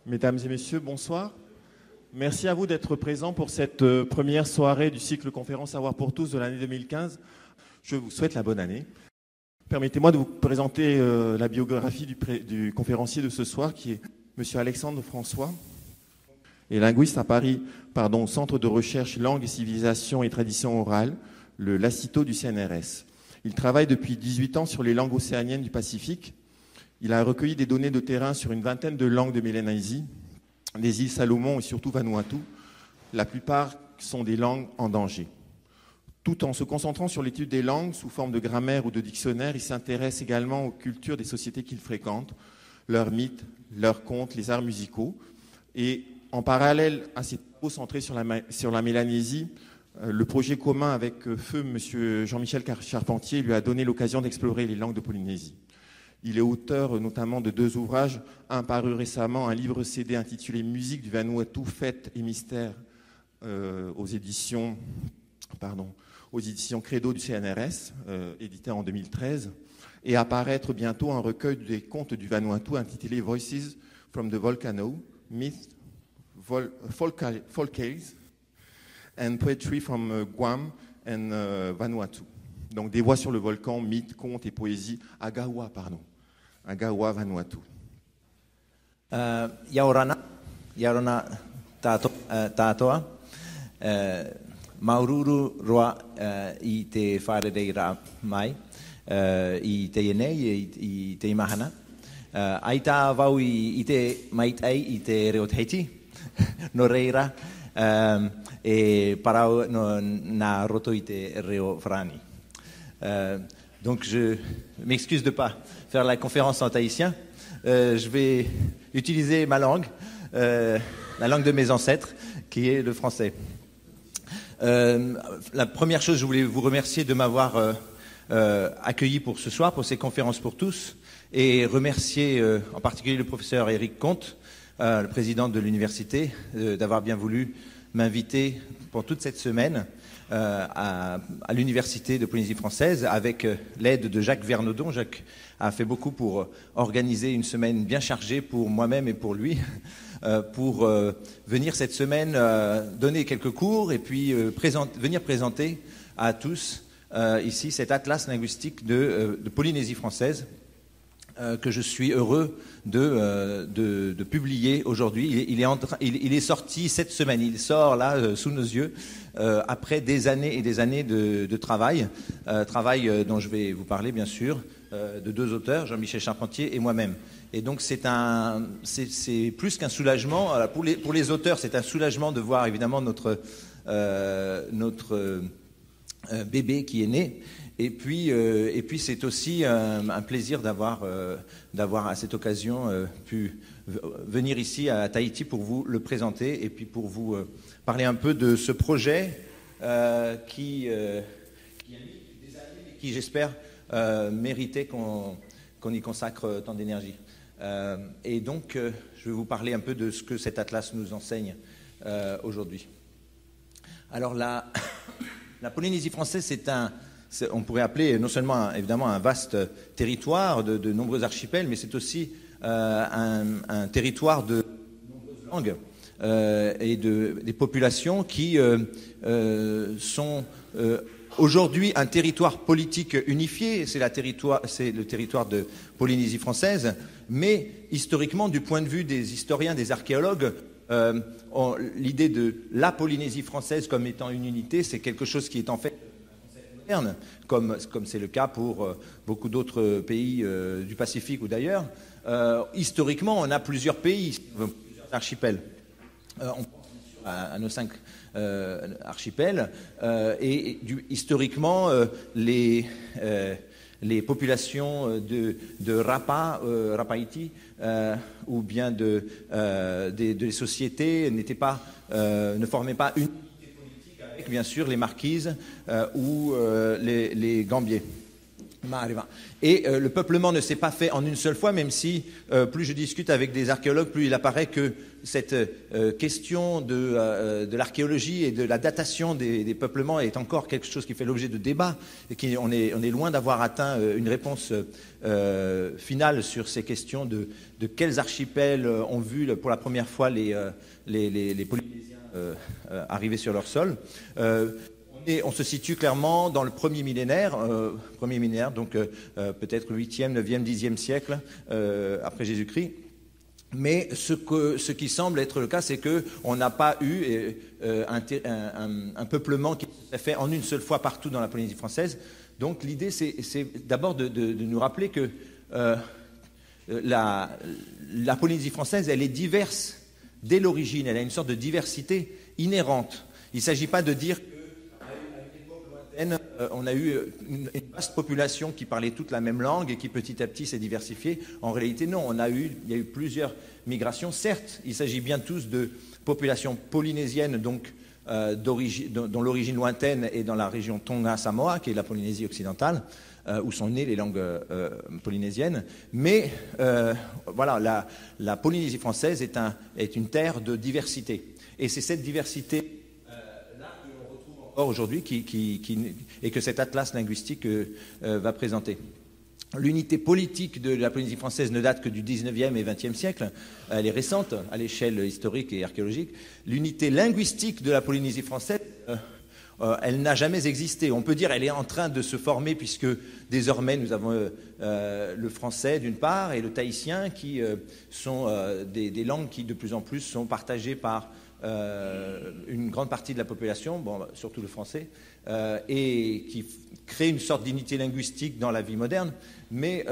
Mesdames et messieurs, bonsoir. Merci à vous d'être présents pour cette première soirée du cycle Conférence Savoir pour tous de l'année 2015. Je vous souhaite la bonne année. Permettez-moi de vous présenter la biographie du conférencier de ce soir, qui est M. Alexandre François, et linguiste à Paris, au Centre de recherche Langue, Civilisation et Tradition orale, le LACITO du CNRS. Il travaille depuis 18 ans sur les langues océaniennes du Pacifique. Il a recueilli des données de terrain sur une vingtaine de langues de Mélanésie, des îles Salomon et surtout Vanuatu. La plupart sont des langues en danger. Tout en se concentrant sur l'étude des langues sous forme de grammaire ou de dictionnaire, il s'intéresse également aux cultures des sociétés qu'il fréquente, leurs mythes, leurs contes, les arts musicaux. Et en parallèle à ces travaux centrés sur la Mélanésie, le projet commun avec feu M. Jean-Michel Charpentier lui a donné l'occasion d'explorer les langues de Polynésie. Il est auteur notamment de 2 ouvrages, un paru récemment, un livre CD intitulé « Musique du Vanuatu, fêtes et mystères » aux éditions Credo du CNRS, édité en 2013, et apparaître bientôt un recueil des contes du Vanuatu intitulé « Voices from the Volcano, Myths, Folk Tales and Poetry from Guam and Vanuatu ». Donc des voix sur le volcan, mythes, contes et poésie, Agawa Vanuatu. Yaorana tātoa, maururu roa I te whārerei rā mai, I te ienei, I te imahana. Ai tā wau I te maitei I te reo Tahiti, no reira, e parau no nā roto I te reo Whrani. Donc je m'excuse de ne pas faire la conférence en tahitien. Je vais utiliser ma langue, la langue de mes ancêtres, qui est le français. La première chose, je voulais vous remercier de m'avoir accueilli pour ce soir, pour ces conférences pour tous, et remercier en particulier le professeur Éric Comte, le président de l'université, d'avoir bien voulu m'inviter pour toute cette semaine à l'université de Polynésie française avec l'aide de Jacques Vernodon. Jacques a fait beaucoup pour organiser une semaine bien chargée pour moi-même et pour lui, pour venir cette semaine donner quelques cours et puis venir présenter à tous ici cet atlas linguistique de Polynésie française que je suis heureux de publier aujourd'hui. Il est sorti cette semaine, il sort là sous nos yeux après des années et des années de travail dont je vais vous parler bien sûr, de 2 auteurs, Jean-Michel Charpentier et moi-même. Et donc c'est plus qu'un soulagement. Pour les auteurs, c'est un soulagement de voir évidemment notre bébé qui est né. Et puis c'est aussi un plaisir d'avoir à cette occasion pu venir ici à Tahiti pour vous le présenter et puis pour vous parler un peu de ce projet qui a mis des années et qui, j'espère, méritait qu'on y consacre tant d'énergie. Et donc, je vais vous parler un peu de ce que cet atlas nous enseigne aujourd'hui. Alors, la Polynésie française, on pourrait appeler non seulement évidemment un vaste territoire de nombreux archipels, mais c'est aussi un territoire de nombreuses langues et des populations qui sont aujourd'hui un territoire politique unifié. C'est le territoire de Polynésie française, mais historiquement, du point de vue des historiens, des archéologues, l'idée de la Polynésie française comme étant une unité, c'est quelque chose qui est en fait comme c'est le cas pour beaucoup d'autres pays du Pacifique ou d'ailleurs. Historiquement, on a plusieurs pays, plusieurs archipels. On pense à nos 5 archipels. Historiquement, les populations de Rapaïti ou bien des sociétés ne formaient pas une bien sûr les Marquises ou les Gambiers. Et le peuplement ne s'est pas fait en une seule fois, même si plus je discute avec des archéologues, plus il apparaît que cette question de l'archéologie et de la datation des peuplements est encore quelque chose qui fait l'objet de débats, et on est loin d'avoir atteint une réponse finale sur ces questions de quels archipels ont vu pour la première fois les Polynésiens arriver sur leur sol. Et on se situe clairement dans le premier millénaire, donc peut-être le 8e, 9e, 10e siècle après Jésus-Christ. Mais ce qui semble être le cas, c'est qu'on n'a pas eu un peuplement qui s'est fait en une seule fois partout dans la Polynésie française. Donc l'idée, c'est d'abord de nous rappeler que la Polynésie française, elle est diverse dès l'origine. Elle a une sorte de diversité inhérente. Il ne s'agit pas de dire on a eu une vaste population qui parlait toute la même langue et qui petit à petit s'est diversifiée. En réalité, non, il y a eu plusieurs migrations. Certes, il s'agit bien tous de populations polynésiennes, donc dont l'origine lointaine est dans la région Tonga-Samoa, qui est la Polynésie occidentale, où sont nées les langues polynésiennes. Mais voilà, la Polynésie française est une terre de diversité. Et c'est cette diversité aujourd'hui et que cet atlas linguistique va présenter. L'unité politique de la Polynésie française ne date que du 19e et 20e siècle. Elle est récente à l'échelle historique et archéologique. L'unité linguistique de la Polynésie française, elle n'a jamais existé. On peut dire qu'elle est en train de se former puisque désormais nous avons le français d'une part et le tahitien qui sont des langues qui de plus en plus sont partagées par une grande partie de la population, surtout le français, et qui crée une sorte d'unité linguistique dans la vie moderne. Mais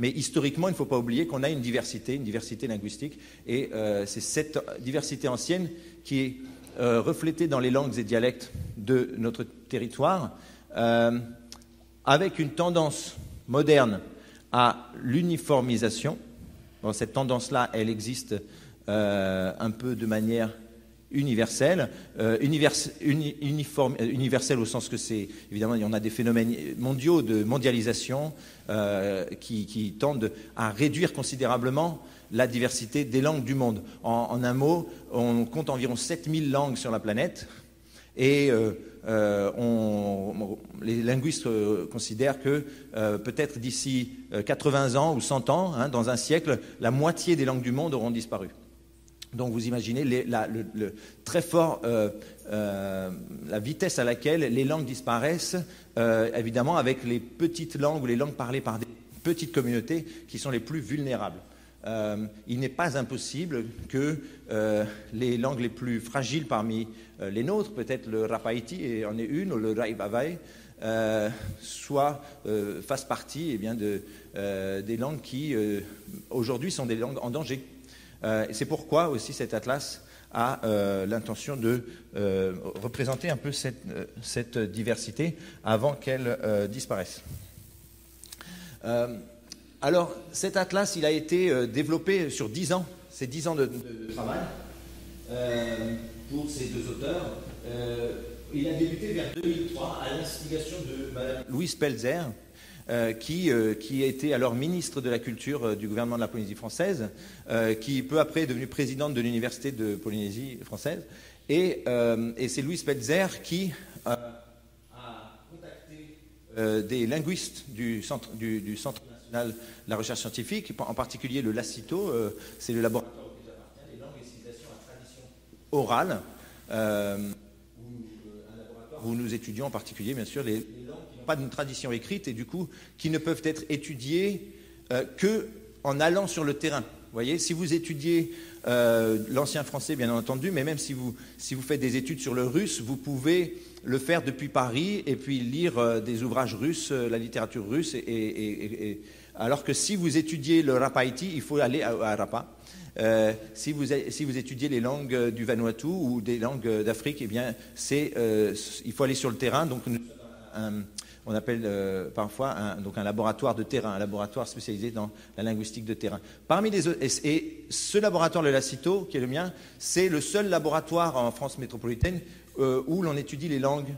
historiquement, il ne faut pas oublier qu'on a une diversité linguistique, et c'est cette diversité ancienne qui est reflétée dans les langues et dialectes de notre territoire, avec une tendance moderne à l'uniformisation. Cette tendance-là, elle existe un peu de manière universelle, universelle au sens que c'est, évidemment, il y en a des phénomènes mondiaux de mondialisation qui tendent à réduire considérablement la diversité des langues du monde. En un mot, on compte environ 7000 langues sur la planète et les linguistes considèrent que peut-être d'ici 80 ans ou 100 ans, dans un siècle, la moitié des langues du monde auront disparu. Donc vous imaginez le très fort, la vitesse à laquelle les langues disparaissent, évidemment avec les petites langues ou les langues parlées par des petites communautés qui sont les plus vulnérables. Il n'est pas impossible que les langues les plus fragiles parmi les nôtres, peut-être le Rapaïti en est une, ou le Raibavai, fassent partie des langues qui aujourd'hui sont des langues en danger. Et c'est pourquoi aussi cet atlas a l'intention de représenter un peu cette diversité avant qu'elle disparaisse. Alors cet atlas, il a été développé sur 10 ans, c'est 10 ans de travail pour ces deux auteurs. Il a débuté vers 2003 à l'instigation de Mme Louise Pelzer, qui était alors ministre de la Culture du gouvernement de la Polynésie française, qui peu après est devenue présidente de l'Université de Polynésie française. Et c'est Louise Pelzer qui a contacté des linguistes du Centre national de la recherche scientifique, en particulier le LACITO, c'est le laboratoire auquel j'appartiens, les langues et civilisations à tradition orale, où nous étudions en particulier, bien sûr, les langues qui n'ont pas d'une tradition écrite et du coup qui ne peuvent être étudiées qu'en allant sur le terrain. Vous voyez, si vous étudiez l'ancien français, bien entendu, mais même si vous faites des études sur le russe, vous pouvez le faire depuis Paris et puis lire des ouvrages russes, la littérature russe, alors que si vous étudiez le Rapaïti, il faut aller à Rapa. Si vous étudiez les langues du Vanuatu ou des langues d'Afrique, eh bien, il faut aller sur le terrain. Donc, on appelle parfois un laboratoire de terrain, un laboratoire spécialisé dans la linguistique de terrain. Et ce laboratoire, le LACITO, qui est le mien, c'est le seul laboratoire en France métropolitaine où l'on étudie les langues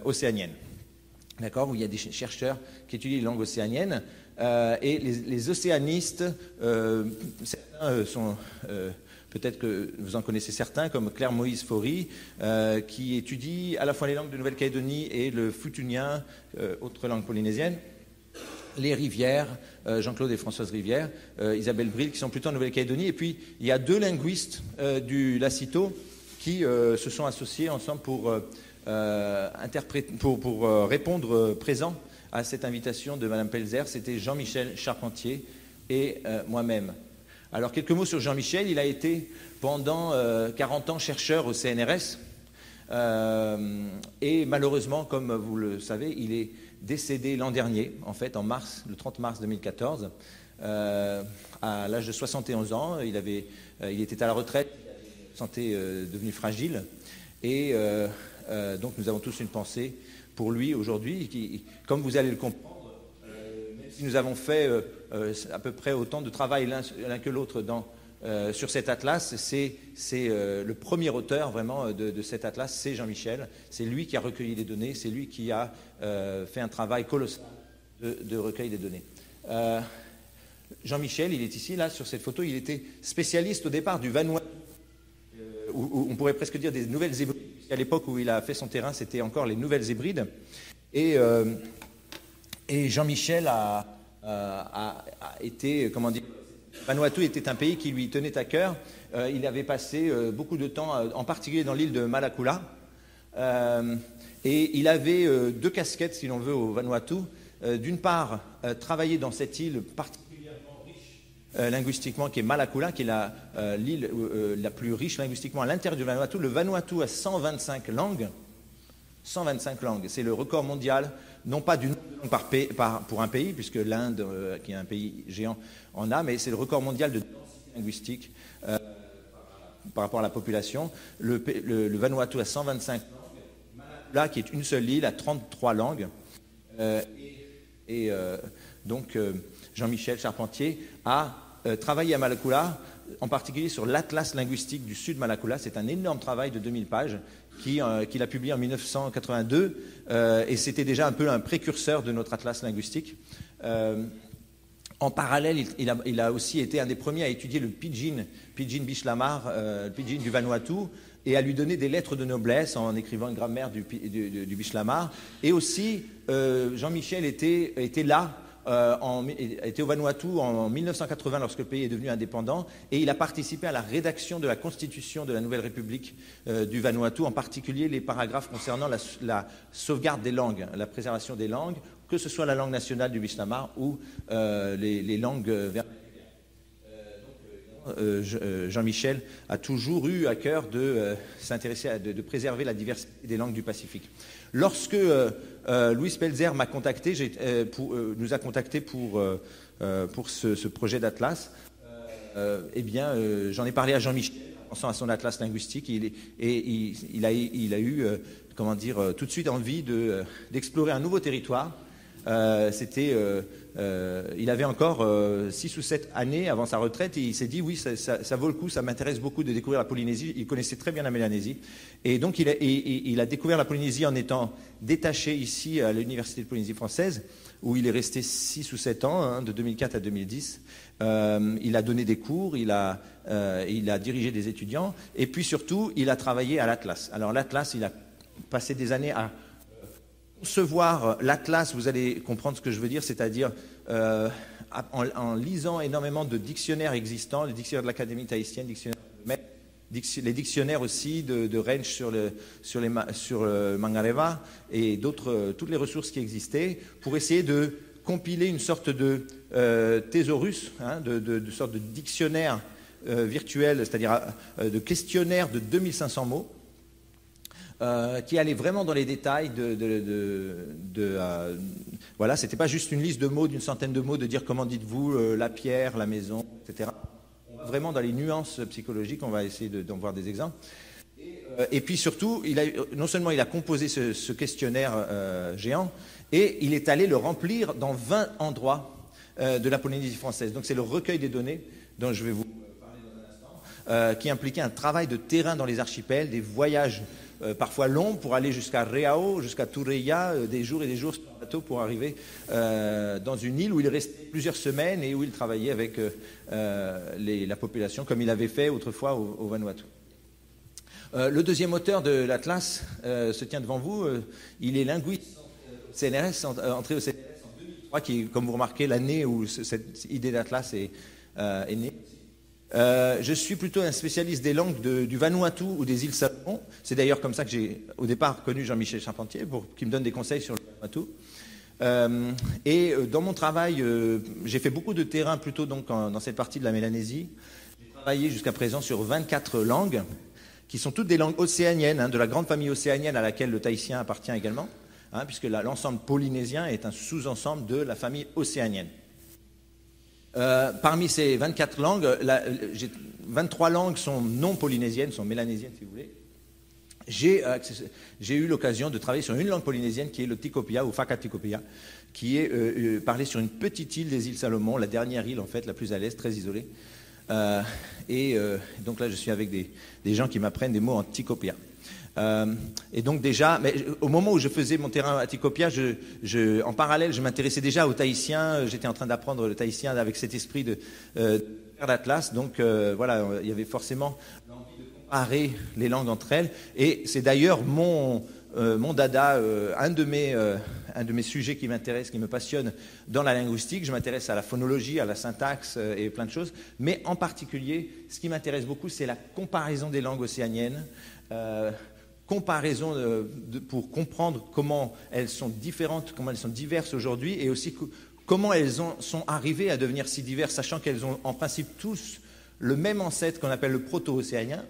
océaniennes. d'accord, où il y a des chercheurs qui étudient les langues océaniennes. Et les océanistes, certains sont, peut-être que vous en connaissez certains, comme Claire Moïse Faury, qui étudie à la fois les langues de Nouvelle-Calédonie et le futunien, autre langue polynésienne. Les Rivières, Jean-Claude et Françoise Rivière, Isabelle Bril, qui sont plutôt en Nouvelle-Calédonie. Et puis, il y a 2 linguistes du Lacito qui se sont associés ensemble pour répondre présent à cette invitation de Mme Pelzer. C'était Jean-Michel Charpentier et moi-même. Alors, quelques mots sur Jean-Michel. Il a été pendant 40 ans chercheur au CNRS. Et malheureusement, comme vous le savez, il est décédé l'an dernier, en fait, en mars, le 30 mars 2014, à l'âge de 71 ans. Il était à la retraite, sa santé devenue fragile. Et donc, nous avons tous une pensée pour lui aujourd'hui, qui, comme vous allez le comprendre, même si nous avons fait à peu près autant de travail l'un que l'autre sur cet atlas, c'est le premier auteur vraiment de cet atlas, c'est Jean-Michel. C'est lui qui a recueilli les données, c'est lui qui a fait un travail colossal de recueil des données. Jean-Michel, il est ici, là, sur cette photo. Il était spécialiste au départ du Vanuatu, où on pourrait presque dire des Nouvelles Hébrides. À l'époque où il a fait son terrain, c'était encore les Nouvelles Hébrides. Et Jean-Michel a été, comment dire, Vanuatu était un pays qui lui tenait à cœur. Il avait passé beaucoup de temps, en particulier dans l'île de Malakula. Et il avait 2 casquettes, si l'on veut, au Vanuatu. D'une part, travailler dans cette île particulièrement riche linguistiquement, qui est Malakula, qui est l'île la plus riche linguistiquement à l'intérieur du Vanuatu. Le Vanuatu a 125 langues. 125 langues. C'est le record mondial, non pas d'une langue pour un pays, puisque l'Inde, qui est un pays géant, en a, mais c'est le record mondial de densité linguistique par rapport à la population. Le Vanuatu a 125 langues. Malakula, qui est une seule île, a 33 langues. Donc, Jean-Michel Charpentier a travaillé à Malakula, en particulier sur l'Atlas linguistique du Sud Malakula. C'est un énorme travail de 2000 pages qu'il a publié en 1982, et c'était déjà un peu un précurseur de notre atlas linguistique. En parallèle, il a aussi été un des premiers à étudier le pidgin Bishlamar, le pidgin du Vanuatu, et à lui donner des lettres de noblesse en écrivant une grammaire du Bishlamar. Et aussi, Jean-Michel était là, était au Vanuatu en 1980 lorsque le pays est devenu indépendant, et il a participé à la rédaction de la constitution de la nouvelle République du Vanuatu, en particulier les paragraphes concernant la sauvegarde des langues, la préservation des langues, que ce soit la langue nationale du Bishlamar ou les langues vernaculaires. Jean-Michel a toujours eu à cœur de s'intéresser, de préserver la diversité des langues du Pacifique. Lorsque Louis Pelzer m'a contacté, nous a contactés pour ce projet d'atlas, eh bien, j'en ai parlé à Jean-Michel, pensant à son atlas linguistique, et il a eu, comment dire, tout de suite envie d'explorer un nouveau territoire. Il avait encore 6 ou 7 années avant sa retraite, et il s'est dit oui, ça vaut le coup, ça m'intéresse beaucoup de découvrir la Polynésie. Il connaissait très bien la Mélanésie, et donc il a découvert la Polynésie en étant détaché ici à l'Université de Polynésie française, où il est resté 6 ou 7 ans, de 2004 à 2010. Il a donné des cours, il a dirigé des étudiants, et puis surtout il a travaillé à l'Atlas. Alors l'Atlas, il a passé des années à concevoir l'Atlas. Vous allez comprendre ce que je veux dire, c'est-à-dire en lisant énormément de dictionnaires existants, les dictionnaires de l'Académie tahitienne, les dictionnaires aussi de Rennes sur le Mangareva et toutes les ressources qui existaient, pour essayer de compiler une sorte de thésaurus, de sorte de dictionnaire virtuel, c'est-à-dire de questionnaire de 2500 mots, qui allait vraiment dans les détails voilà, c'était pas juste une liste de mots, d'une centaine de mots, de dire comment dites-vous la pierre, la maison, etc. On va vraiment dans les nuances psychologiques, on va essayer d'en voir des exemples. Et puis surtout, non seulement il a composé ce questionnaire géant, et il est allé le remplir dans 20 endroits de la Polynésie française. Donc c'est le recueil des données dont je vais vous parler dans un instant, qui impliquait un travail de terrain dans les archipels, des voyages parfois longs, pour aller jusqu'à Reao, jusqu'à Tureia, des jours et des jours sur un bateau pour arriver dans une île où il restait plusieurs semaines et où il travaillait avec la population, comme il avait fait autrefois au Vanuatu. Le deuxième auteur de l'Atlas se tient devant vous. Il est linguiste CNRS, entré au CNRS en 2003, qui est, comme vous remarquez, l'année où cette idée d'Atlas est née. Je suis plutôt un spécialiste des langues du Vanuatu ou des îles Salomon. C'est d'ailleurs comme ça que j'ai au départ connu Jean-Michel Charpentier, pour qu'il me donne des conseils sur le Vanuatu. Et dans mon travail, j'ai fait beaucoup de terrain plutôt donc dans cette partie de la Mélanésie. J'ai travaillé jusqu'à présent sur 24 langues, qui sont toutes des langues océaniennes, de la grande famille océanienne à laquelle le tahitien appartient également, puisque l'ensemble polynésien est un sous-ensemble de la famille océanienne. Parmi ces 24 langues, 23 langues sont non polynésiennes, sont mélanésiennes si vous voulez. J'ai eu l'occasion de travailler sur une langue polynésienne qui est le Tikopia ou Whakatikopia, qui est parlée sur une petite île des îles Salomon, la dernière île en fait, la plus à l'est, très isolée. Donc là je suis avec des gens qui m'apprennent des mots en Tikopia. Et donc déjà, mais au moment où je faisais mon terrain à Tikopia, en parallèle, je m'intéressais déjà au tahitien. J'étais en train d'apprendre le tahitien avec cet esprit de faire l'Atlas. Donc voilà, il y avait forcément l'envie de comparer les langues entre elles. Et c'est d'ailleurs mon dada, un de mes sujets qui m'intéresse, qui me passionne dans la linguistique. Je m'intéresse à la phonologie, à la syntaxe et plein de choses. Mais en particulier, ce qui m'intéresse beaucoup, c'est la comparaison des langues océaniennes. Comparaison pour comprendre comment elles sont différentes, comment elles sont diverses aujourd'hui, et aussi comment elles sont arrivées à devenir si diverses, sachant qu'elles ont en principe tous le même ancêtre qu'on appelle le proto-océanien,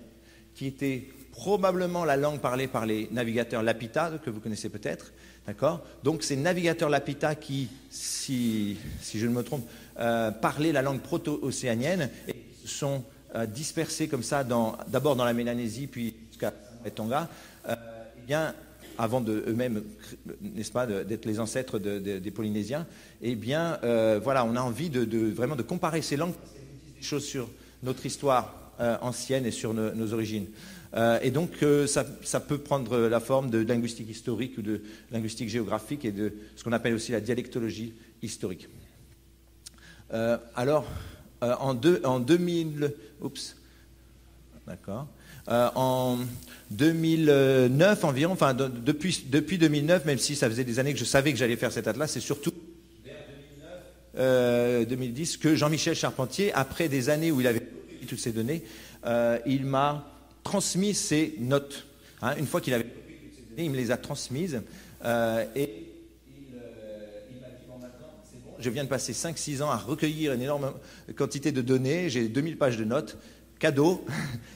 qui était probablement la langue parlée par les navigateurs Lapita, que vous connaissez peut-être, d'accord ? Donc ces navigateurs Lapita qui, si je ne me trompe, parlaient la langue proto-océanienne et sont dispersés comme ça, d'abord dans la Mélanésie, puis jusqu'à Tonga, eh bien, avant eux-mêmes, n'est-ce pas, d'être les ancêtres des Polynésiens, eh bien, voilà, on a envie vraiment de comparer ces langues, des choses sur notre histoire ancienne et sur nos origines. Et donc, ça peut prendre la forme de linguistique historique ou de linguistique géographique et de ce qu'on appelle aussi la dialectologie historique. Alors, en 2000... Oups. D'accord. En 2009 environ, enfin depuis 2009, même si ça faisait des années que je savais que j'allais faire cet atlas, c'est surtout vers 2010 que Jean-Michel Charpentier, après des années où il avait toutes ces données, il m'a transmis ces notes. Une fois qu'il avait toutes ces données, il me les a transmises et il m'a dit, bon maintenant c'est bon, je viens de passer 5-6 ans à recueillir une énorme quantité de données, j'ai 2000 pages de notes, cadeau,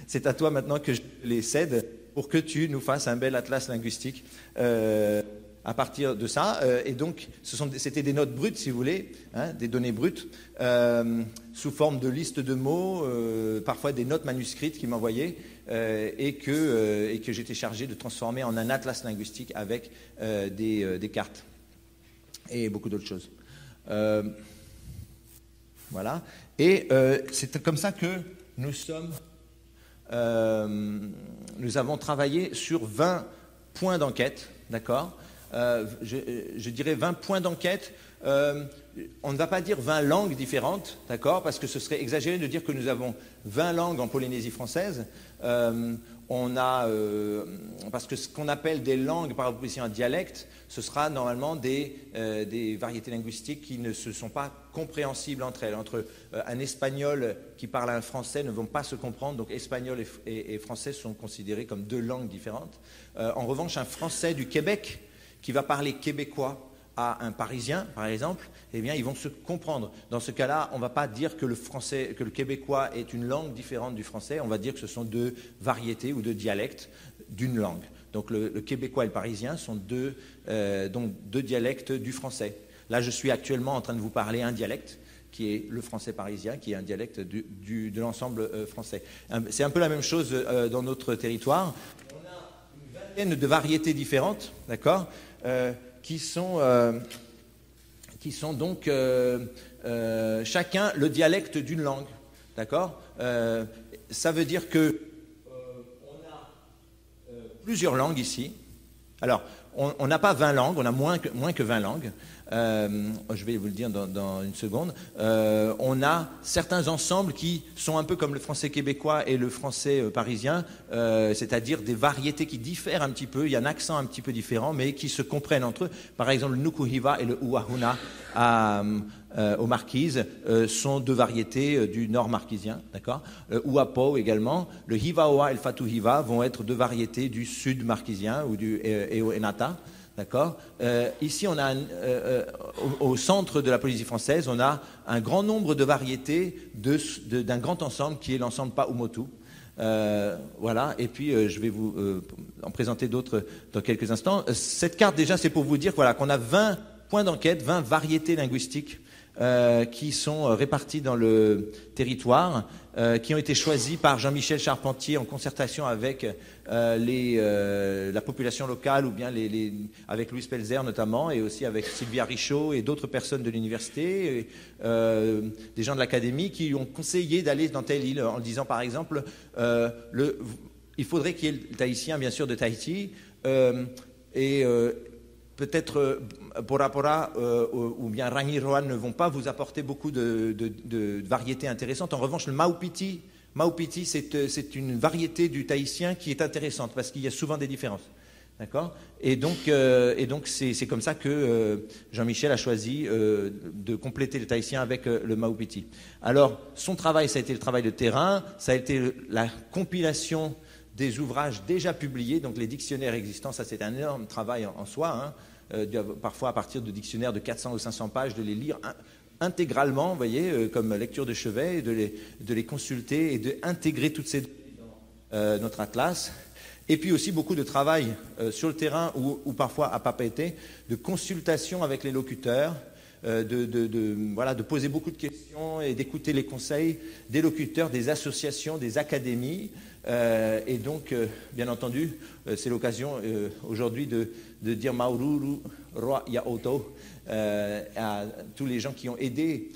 c'est à toi maintenant que je les cède pour que tu nous fasses un bel atlas linguistique à partir de ça. Et donc, c'était des notes brutes, si vous voulez, des données brutes, sous forme de listes de mots, parfois des notes manuscrites qu'il m'envoyait, et que j'étais chargé de transformer en un atlas linguistique avec des cartes et beaucoup d'autres choses. Voilà. Et c'est comme ça que nous avons travaillé sur 20 points d'enquête, d'accord ? Je dirais 20 points d'enquête. On ne va pas dire 20 langues différentes, d'accord ? Parce que ce serait exagéré de dire que nous avons 20 langues en Polynésie française. Parce que ce qu'on appelle des langues par opposition à dialecte, ce sera normalement des variétés linguistiques qui ne se sont pas compréhensibles entre elles. Entre un espagnol qui parle un français ne vont pas se comprendre, donc espagnol et français sont considérés comme deux langues différentes. En revanche, un français du Québec qui va parler québécois à un Parisien, par exemple, eh bien, ils vont se comprendre. Dans ce cas-là, on ne va pas dire que le québécois est une langue différente du français, on va dire que ce sont deux variétés ou deux dialectes d'une langue. Donc le québécois et le parisien sont deux dialectes du français. Là, je suis actuellement en train de vous parler un dialecte, qui est le français parisien, qui est un dialecte de l'ensemble français. C'est un peu la même chose dans notre territoire. On a une vingtaine de variétés différentes, d'accord, qui sont donc chacun le dialecte d'une langue, d'accord. Ça veut dire que on a plusieurs langues ici. Alors, on n'a pas 20 langues, on a moins que 20 langues. Je vais vous le dire dans une seconde. On a certains ensembles qui sont un peu comme le français québécois et le français parisien, c'est-à-dire des variétés qui diffèrent un petit peu, il y a un accent un petit peu différent, mais qui se comprennent entre eux. Par exemple, le Nukuhiva et le Uahuna aux Marquises sont deux variétés du nord marquisien, d'accord. Uapo également, le Hivaoa et le Fatuhiva vont être deux variétés du sud marquisien ou du Eo-Enata. D'accord. Ici, on a au centre de la Polynésie française, on a un grand nombre de variétés d'un grand ensemble qui est l'ensemble Paumotu. Voilà. Et puis, je vais vous en présenter d'autres dans quelques instants. Cette carte, déjà, c'est pour vous dire voilà, qu'on a 20 points d'enquête, 20 variétés linguistiques qui sont réparties dans le territoire, qui ont été choisis par Jean-Michel Charpentier en concertation avec la population locale ou bien avec Louis Pelzer notamment, et aussi avec Sylvia Richaud et d'autres personnes de l'université, des gens de l'académie qui ont conseillé d'aller dans telle île en disant par exemple il faudrait qu'il y ait le tahitien bien sûr de Tahiti peut-être Bora Bora ou bien Rangiroa ne vont pas vous apporter beaucoup de variétés intéressantes. En revanche, le Maupiti, c'est une variété du tahitien qui est intéressante parce qu'il y a souvent des différences. D'accord. Et donc c'est comme ça que Jean-Michel a choisi de compléter le tahitien avec le Maupiti. Alors, son travail, ça a été le travail de terrain, ça a été la compilation des ouvrages déjà publiés, donc les dictionnaires existants, ça c'est un énorme travail en soi, parfois à partir de dictionnaires de 400 ou 500 pages, de les lire intégralement, vous voyez, comme lecture de chevet, de les consulter et d'intégrer toutes ces données dans notre atlas. Et puis aussi beaucoup de travail sur le terrain ou parfois à Papeete, de consultation avec les locuteurs, de poser beaucoup de questions et d'écouter les conseils des locuteurs, des associations, des académies. Et donc, bien entendu, c'est l'occasion aujourd'hui de dire Maururu Roa Yaoto à tous les gens qui ont aidé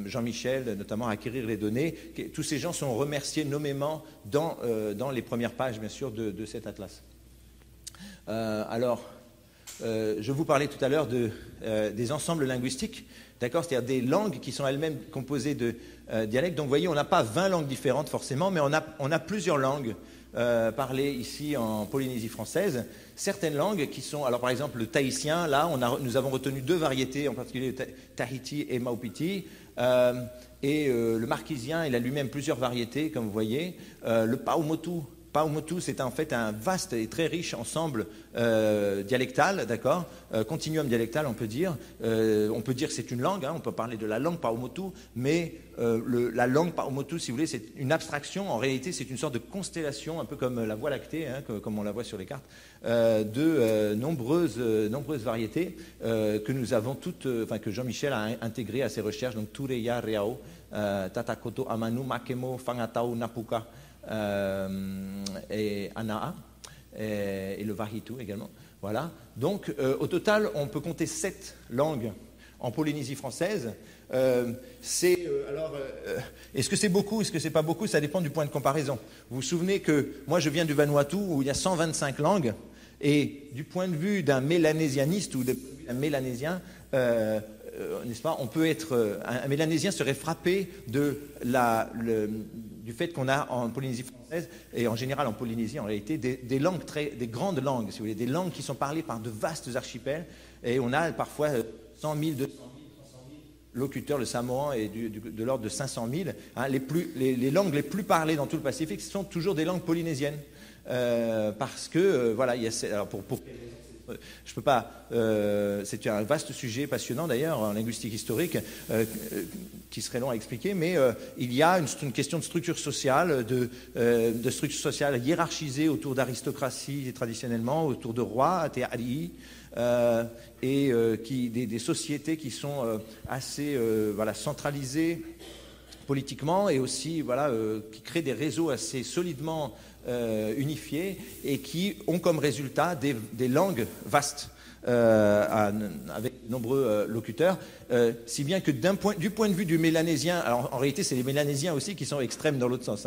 Jean-Michel, notamment à acquérir les données. Tous ces gens sont remerciés nommément dans les premières pages, bien sûr, de cet atlas. Je vous parlais tout à l'heure des ensembles linguistiques, d'accord, c'est-à-dire des langues qui sont elles-mêmes composées de dialectes. Donc, vous voyez, on n'a pas 20 langues différentes forcément, mais on a plusieurs langues parlées ici en Polynésie française. Certaines langues qui sont, alors par exemple le tahitien, là, nous avons retenu deux variétés, en particulier Tahiti et Maupiti. Le marquisien, il a lui-même plusieurs variétés, comme vous voyez. Le Paumotu, c'est en fait un vaste et très riche ensemble dialectal, d'accord, continuum dialectal, on peut dire. On peut dire que c'est une langue, on peut parler de la langue Paumotu, mais la langue Paumotu, si vous voulez, c'est une abstraction. En réalité, c'est une sorte de constellation, un peu comme la Voie lactée, comme on la voit sur les cartes, de nombreuses variétés que nous avons toutes, que Jean-Michel a intégrées à ses recherches. Donc, Tureya Reao, Tatakoto Amanu, Makemo, Fangatau, Napuka. Et Anaa et le Vahitu également. Voilà. Donc, au total, on peut compter 7 langues en Polynésie française. Est-ce que c'est beaucoup, est-ce que c'est pas beaucoup? Ça dépend du point de comparaison. Vous vous souvenez que moi, je viens du Vanuatu où il y a 125 langues, et du point de vue d'un mélanésianiste ou d'un mélanésien, n'est-ce pas, on peut être, un mélanésien serait frappé du fait qu'on a en Polynésie française, et en général en Polynésie en réalité, des langues des grandes langues, si vous voulez, des langues qui sont parlées par de vastes archipels, et on a parfois 100 000, 200 000, 300 000 locuteurs, le samoan est de l'ordre de 500 000. Les langues les plus parlées dans tout le Pacifique, ce sont toujours des langues polynésiennes, parce que, voilà, il y a, alors je peux pas. C'est un vaste sujet passionnant d'ailleurs en linguistique historique qui serait long à expliquer, mais il y a une question de structure sociale, de structure sociale hiérarchisée autour d'aristocratie traditionnellement, autour de rois, Te'ari, et des sociétés qui sont assez centralisées politiquement et aussi qui créent des réseaux assez solidement unifiés et qui ont comme résultat des langues vastes avec de nombreux locuteurs, si bien que du point de vue du mélanésien, alors en réalité c'est les mélanésiens aussi qui sont extrêmes dans l'autre sens,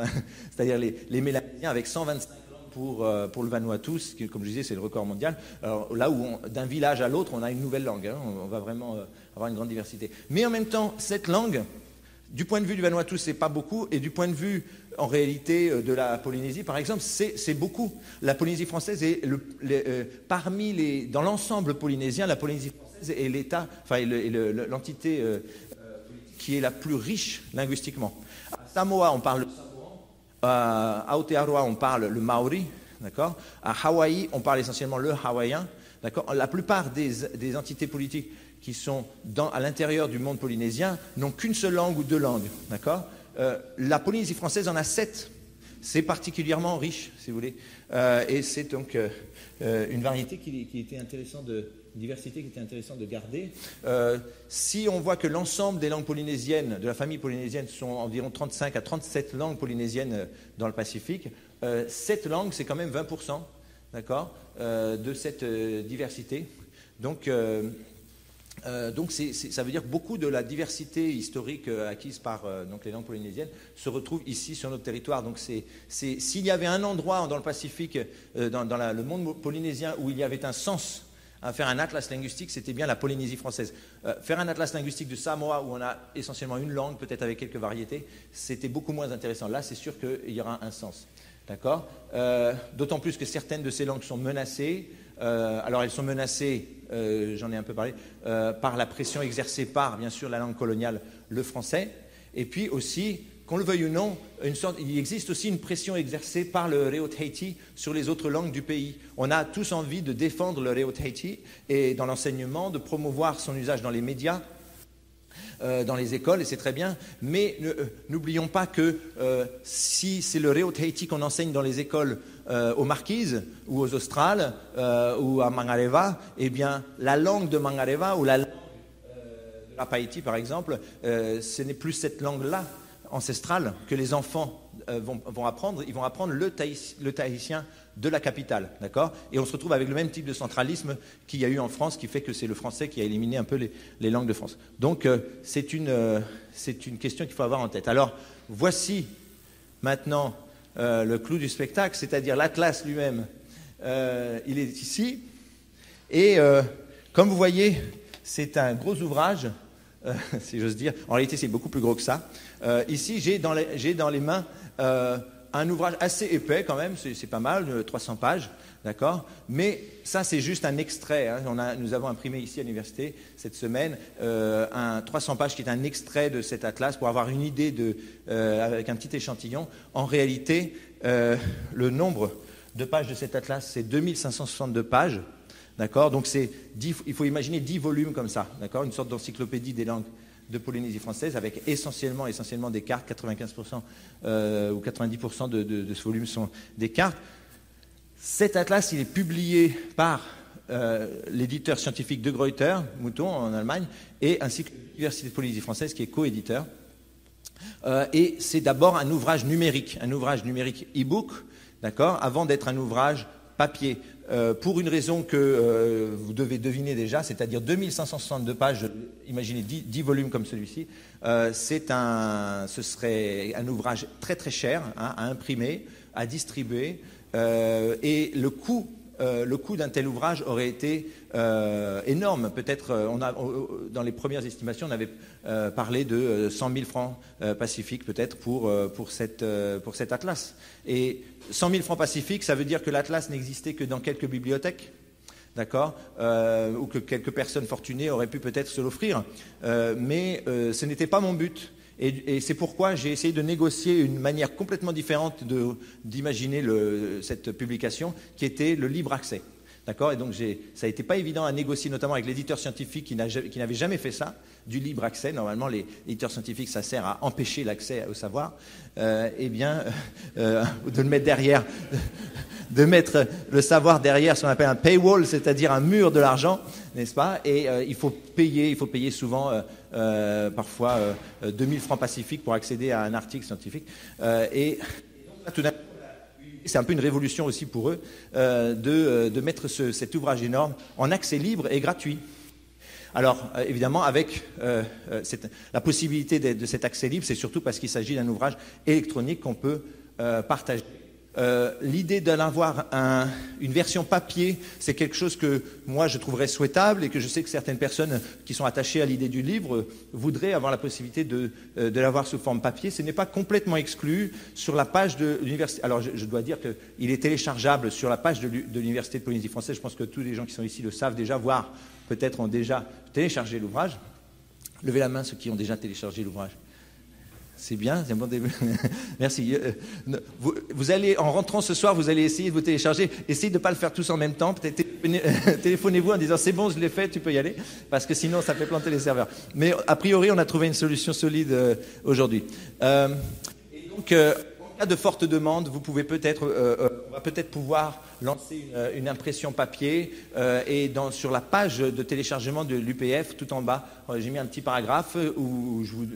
c'est-à-dire les mélanésiens avec 125 langues pour le Vanuatu, qui, comme je disais, c'est le record mondial. Alors, là où d'un village à l'autre, on a une nouvelle langue. Hein, on va vraiment avoir une grande diversité. Mais en même temps, cette langue, du point de vue du Vanuatu, c'est pas beaucoup, et du point de vue, en réalité, de la Polynésie, par exemple, c'est beaucoup. La Polynésie française est dans l'ensemble polynésien, la Polynésie française est l'État, enfin, l'entité qui est la plus riche linguistiquement. À Samoa, on parle le samoan. À Aotearoa, on parle le maori. D'accord. À Hawaï, on parle essentiellement le hawaïen. D'accord. La plupart des entités politiques qui sont à l'intérieur du monde polynésien n'ont qu'une seule langue ou deux langues. D'accord. La Polynésie française en a 7. C'est particulièrement riche, si vous voulez. Et c'est donc une variété qui était intéressante diversité qui était intéressant de garder. Si on voit que l'ensemble des langues polynésiennes, de la famille polynésienne, sont environ 35 à 37 langues polynésiennes dans le Pacifique, 7 langues, c'est quand même 20%, d'accord, de cette diversité. Donc ça veut dire que beaucoup de la diversité historique acquise par donc les langues polynésiennes se retrouve ici sur notre territoire. Donc s'il y avait un endroit dans le Pacifique, dans le monde polynésien, où il y avait un sens à faire un atlas linguistique, c'était bien la Polynésie française. Faire un atlas linguistique de Samoa, où on a essentiellement une langue, peut-être avec quelques variétés, c'était beaucoup moins intéressant. Là, c'est sûr qu'il y aura un sens. D'accord. D'autant plus que certaines de ces langues sont menacées. Alors, elles sont menacées, j'en ai un peu parlé, par la pression exercée par, bien sûr, la langue coloniale, le français. Et puis aussi, qu'on le veuille ou non, il existe aussi une pression exercée par le Reo Tahiti sur les autres langues du pays. On a tous envie de défendre le Reo Tahiti et dans l'enseignement, de promouvoir son usage dans les médias, dans les écoles, et c'est très bien. Mais n'oublions pas que si c'est le Reo Tahiti qu'on enseigne dans les écoles aux Marquises ou aux Australes ou à Mangareva, eh bien la langue de Mangareva ou la langue de la Païti, par exemple, ce n'est plus cette langue-là ancestrale que les enfants vont apprendre. Ils vont apprendre le tahitien de la capitale, d'accord. Et on se retrouve avec le même type de centralisme qu'il y a eu en France, qui fait que c'est le français qui a éliminé un peu les langues de France. Donc c'est une question qu'il faut avoir en tête. Alors voici maintenant le clou du spectacle, c'est-à-dire l'atlas lui-même. Il est ici et comme vous voyez, c'est un gros ouvrage. Si j'ose dire. En réalité, c'est beaucoup plus gros que ça. Ici, j'ai dans les mains un ouvrage assez épais quand même, c'est pas mal, 300 pages, d'accord. Mais ça, c'est juste un extrait. Hein. Nous avons imprimé ici à l'université cette semaine un 300 pages qui est un extrait de cet atlas pour avoir une idée avec un petit échantillon. En réalité, le nombre de pages de cet atlas, c'est 2562 pages. D'accord. Donc il faut imaginer 10 volumes comme ça, d'accord, une sorte d'encyclopédie des langues de Polynésie française avec essentiellement des cartes, 95% ou 90% de ce volume sont des cartes. Cet atlas, il est publié par l'éditeur scientifique De Gruyter, Mouton en Allemagne, et ainsi que l'Université de Polynésie française qui est co-éditeur. Et c'est d'abord un ouvrage numérique e-book, d'accord, avant d'être un ouvrage papier. Pour une raison que vous devez deviner déjà, c'est-à-dire 2562 pages, imaginez 10 volumes comme celui-ci, ce serait un ouvrage très très cher à imprimer, à distribuer, et le coût d'un tel ouvrage aurait été énorme. Peut-être, dans les premières estimations, on avait parlé de 100 000 francs pacifiques peut-être pour cet atlas. Et 100 000 francs pacifiques, ça veut dire que l'atlas n'existait que dans quelques bibliothèques, d'accord, ou que quelques personnes fortunées auraient pu peut-être se l'offrir. Mais ce n'était pas mon but. Et c'est pourquoi j'ai essayé de négocier une manière complètement différente d'imaginer cette publication, qui était le libre accès. D'accord. Et donc ça n'a été pas évident à négocier, notamment avec l'éditeur scientifique qui n'avait jamais fait ça, du libre accès. Normalement, les éditeurs scientifiques, ça sert à empêcher l'accès au savoir. Eh bien, de le mettre derrière, de mettre le savoir derrière ce qu'on appelle un paywall, c'est-à-dire un mur de l'argent, n'est-ce pas? Et il faut payer souvent, parfois 2000 francs pacifiques pour accéder à un article scientifique. Et donc, tout d'un coup, c'est un peu une révolution aussi pour eux de mettre cet ouvrage énorme en accès libre et gratuit. Alors, évidemment, avec la possibilité de cet accès libre, c'est surtout parce qu'il s'agit d'un ouvrage électronique qu'on peut partager L'idée d'en avoir une version papier, c'est quelque chose que moi je trouverais souhaitable et que je sais que certaines personnes qui sont attachées à l'idée du livre voudraient avoir la possibilité de l'avoir sous forme papier. Ce n'est pas complètement exclu sur la page de l'université. Alors je dois dire qu'il est téléchargeable sur la page de l'université de Polynésie française. Je pense que tous les gens qui sont ici le savent déjà, voire peut-être ont déjà téléchargé l'ouvrage. Levez la main ceux qui ont déjà téléchargé l'ouvrage. C'est bien, c'est un bon début. Merci. Vous allez, en rentrant ce soir, vous allez essayer de vous télécharger. Essayez de ne pas le faire tous en même temps. Peut-être téléphonez-vous en disant c'est bon, je l'ai fait, tu peux y aller. Parce que sinon, ça fait planter les serveurs. Mais a priori, on a trouvé une solution solide aujourd'hui. Et donc, en cas de forte demande, vous pouvez peut-être, on va peut-être pouvoir lancer une impression papier et sur la page de téléchargement de l'UPF, tout en bas, j'ai mis un petit paragraphe où je vous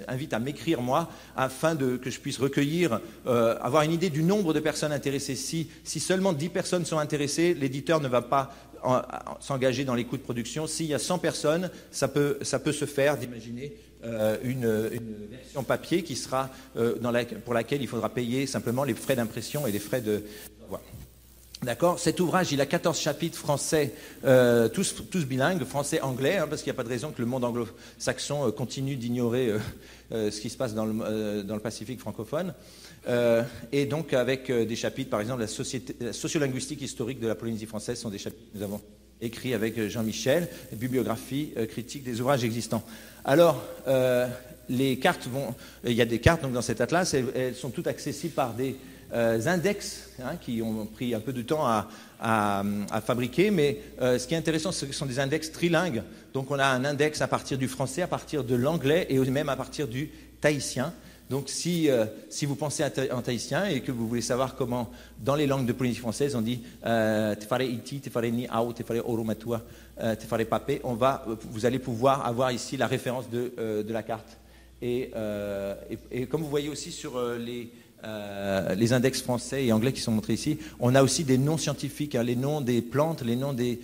invite à m'écrire moi, afin que je puisse recueillir, avoir une idée du nombre de personnes intéressées. Si seulement 10 personnes sont intéressées, l'éditeur ne va pas s'engager dans les coûts de production. S'il y a 100 personnes, ça peut se faire d'imaginer une version papier qui sera pour laquelle il faudra payer simplement les frais d'impression et les frais de... Voilà. D'accord. Cet ouvrage, il a 14 chapitres français, tous bilingues, français-anglais, parce qu'il n'y a pas de raison que le monde anglo-saxon continue d'ignorer ce qui se passe dans le Pacifique francophone. Et donc avec des chapitres, par exemple, la sociolinguistique historique de la Polynésie française sont des chapitres que nous avons écrits avec Jean-Michel, bibliographie critique des ouvrages existants. Alors, les cartes il y a des cartes donc, dans cet atlas, elles sont toutes accessibles par des index qui ont pris un peu de temps à fabriquer, mais ce qui est intéressant, c'est que ce sont des index trilingues. Donc on a un index à partir du français, à partir de l'anglais et même à partir du tahitien. Donc si vous pensez en tahitien et que vous voulez savoir comment, dans les langues de Polynésie française, on dit te fare iti, te fare ni au, te fare oromatua, te fare pape, vous allez pouvoir avoir ici la référence de la carte. Et comme vous voyez aussi sur les index français et anglais qui sont montrés ici, on a aussi des noms scientifiques, les noms des plantes, les noms des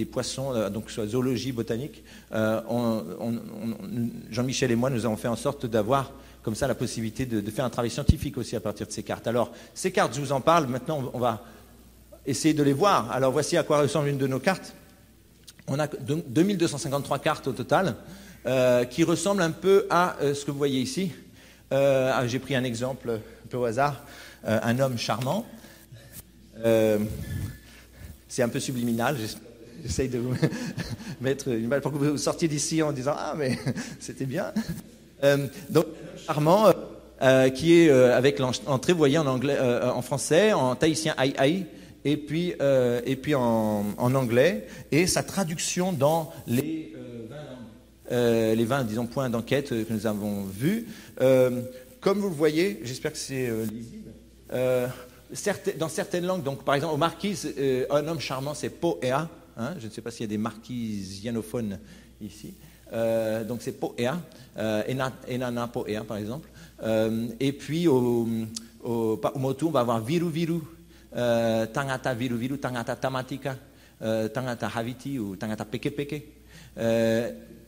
poissons, donc soit zoologie, botanique. Jean-Michel et moi, nous avons fait en sorte d'avoir comme ça la possibilité de faire un travail scientifique aussi à partir de ces cartes. Alors, ces cartes, je vous en parle, maintenant on va essayer de les voir. Alors, voici à quoi ressemble une de nos cartes. On a 2253 cartes au total, qui ressemblent un peu à ce que vous voyez ici. J'ai pris un exemple un peu au hasard, un homme charmant. C'est un peu subliminal, j'essaye de vous mettre une balle pour que vous sortiez d'ici en disant « Ah, mais c'était bien ». Donc, charmant, qui est avec l'entrée, vous voyez, en anglais, en français, en tahitien « aïe aïe », et puis en anglais, et sa traduction dans les 20, disons, points d'enquête que nous avons vus. Comme vous le voyez, j'espère que c'est lisible, dans certaines langues, donc par exemple, aux Marquises, un homme charmant, c'est Po'ea. Je ne sais pas s'il y a des marquisianophones ici. Donc c'est Po'ea, Enana Po'ea par exemple. Et puis au Motu, on va avoir Viru Viru, Tangata Viru Viru, Tangata Tamatika, Tangata Haviti ou Tangata Peke Peke.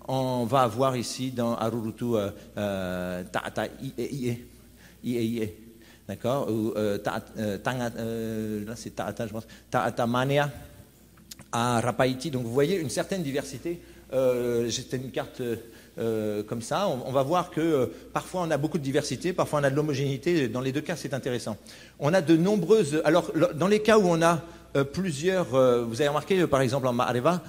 On va avoir ici dans Arurutu Ta'ata Ie, d'accord, ou là c'est Ta'ata, je pense, Ta'ata Manea à Rapaiti. Donc vous voyez une certaine diversité. C'était une carte comme ça. On va voir que parfois on a beaucoup de diversité, parfois on a de l'homogénéité. Dans les deux cas, c'est intéressant. On a de nombreuses. Alors, dans les cas où on a plusieurs, vous avez remarqué par exemple en Ma'areva,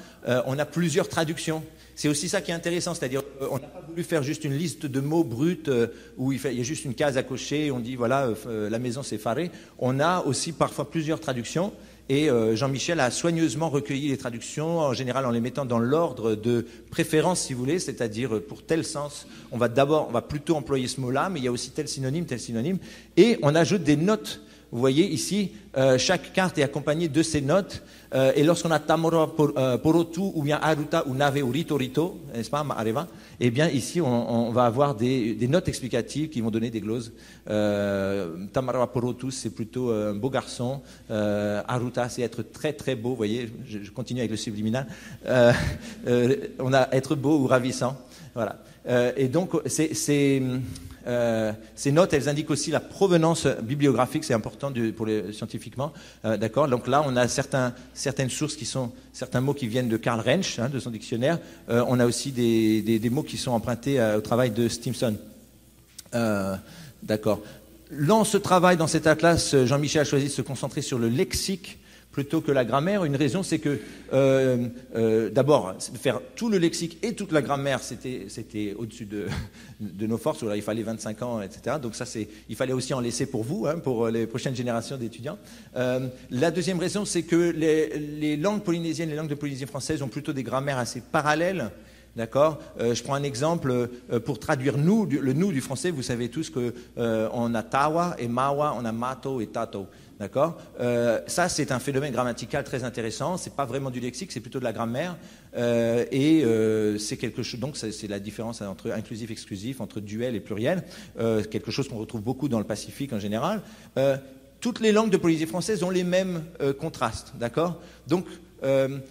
on a plusieurs traductions. C'est aussi ça qui est intéressant, c'est-à-dire on n'a pas voulu faire juste une liste de mots bruts où il y a juste une case à cocher, on dit voilà, la maison c'est faré. On a aussi parfois plusieurs traductions et Jean-Michel a soigneusement recueilli les traductions, en général en les mettant dans l'ordre de préférence si vous voulez, c'est-à-dire pour tel sens, on va plutôt employer ce mot-là, mais il y a aussi tel synonyme, et on ajoute des notes. Vous voyez ici, chaque carte est accompagnée de ces notes. Et lorsqu'on a Tamora Porotu ou bien Aruta ou Nave ou Rito Rito, n'est-ce pas, Ma'areva, eh bien ici on va avoir des notes explicatives qui vont donner des gloses. Tamara Porotu, c'est plutôt un beau garçon. Aruta, c'est être très très beau. Vous voyez, je continue avec le subliminal. On a être beau ou ravissant. Voilà. Et donc Ces notes, elles indiquent aussi la provenance bibliographique, c'est important scientifiquement. D'accord. Donc là, on a certaines sources qui sont, certains mots qui viennent de Karl Rensch, de son dictionnaire. On a aussi des mots qui sont empruntés au travail de Stimson. D'accord. Dans ce travail, dans cet atlas, Jean-Michel a choisi de se concentrer sur le lexique plutôt que la grammaire. Une raison, c'est que, d'abord, de faire tout le lexique et toute la grammaire, c'était au-dessus de nos forces. Il fallait 25 ans, etc. Donc ça, il fallait aussi en laisser pour vous, pour les prochaines générations d'étudiants. La deuxième raison, c'est que les langues polynésiennes, les langues de Polynésie française ont plutôt des grammaires assez parallèles. D'accord. Je prends un exemple pour traduire nous, le nous du français. Vous savez tous qu'on a tawa et mawa, on a mato et tato. D'accord. Ça, c'est un phénomène grammatical très intéressant. C'est pas vraiment du lexique, c'est plutôt de la grammaire. C'est quelque chose. Donc, c'est la différence entre inclusif, exclusif, entre duel et pluriel. Quelque chose qu'on retrouve beaucoup dans le Pacifique en général. Toutes les langues de Polynésie française ont les mêmes contrastes. D'accord. Donc,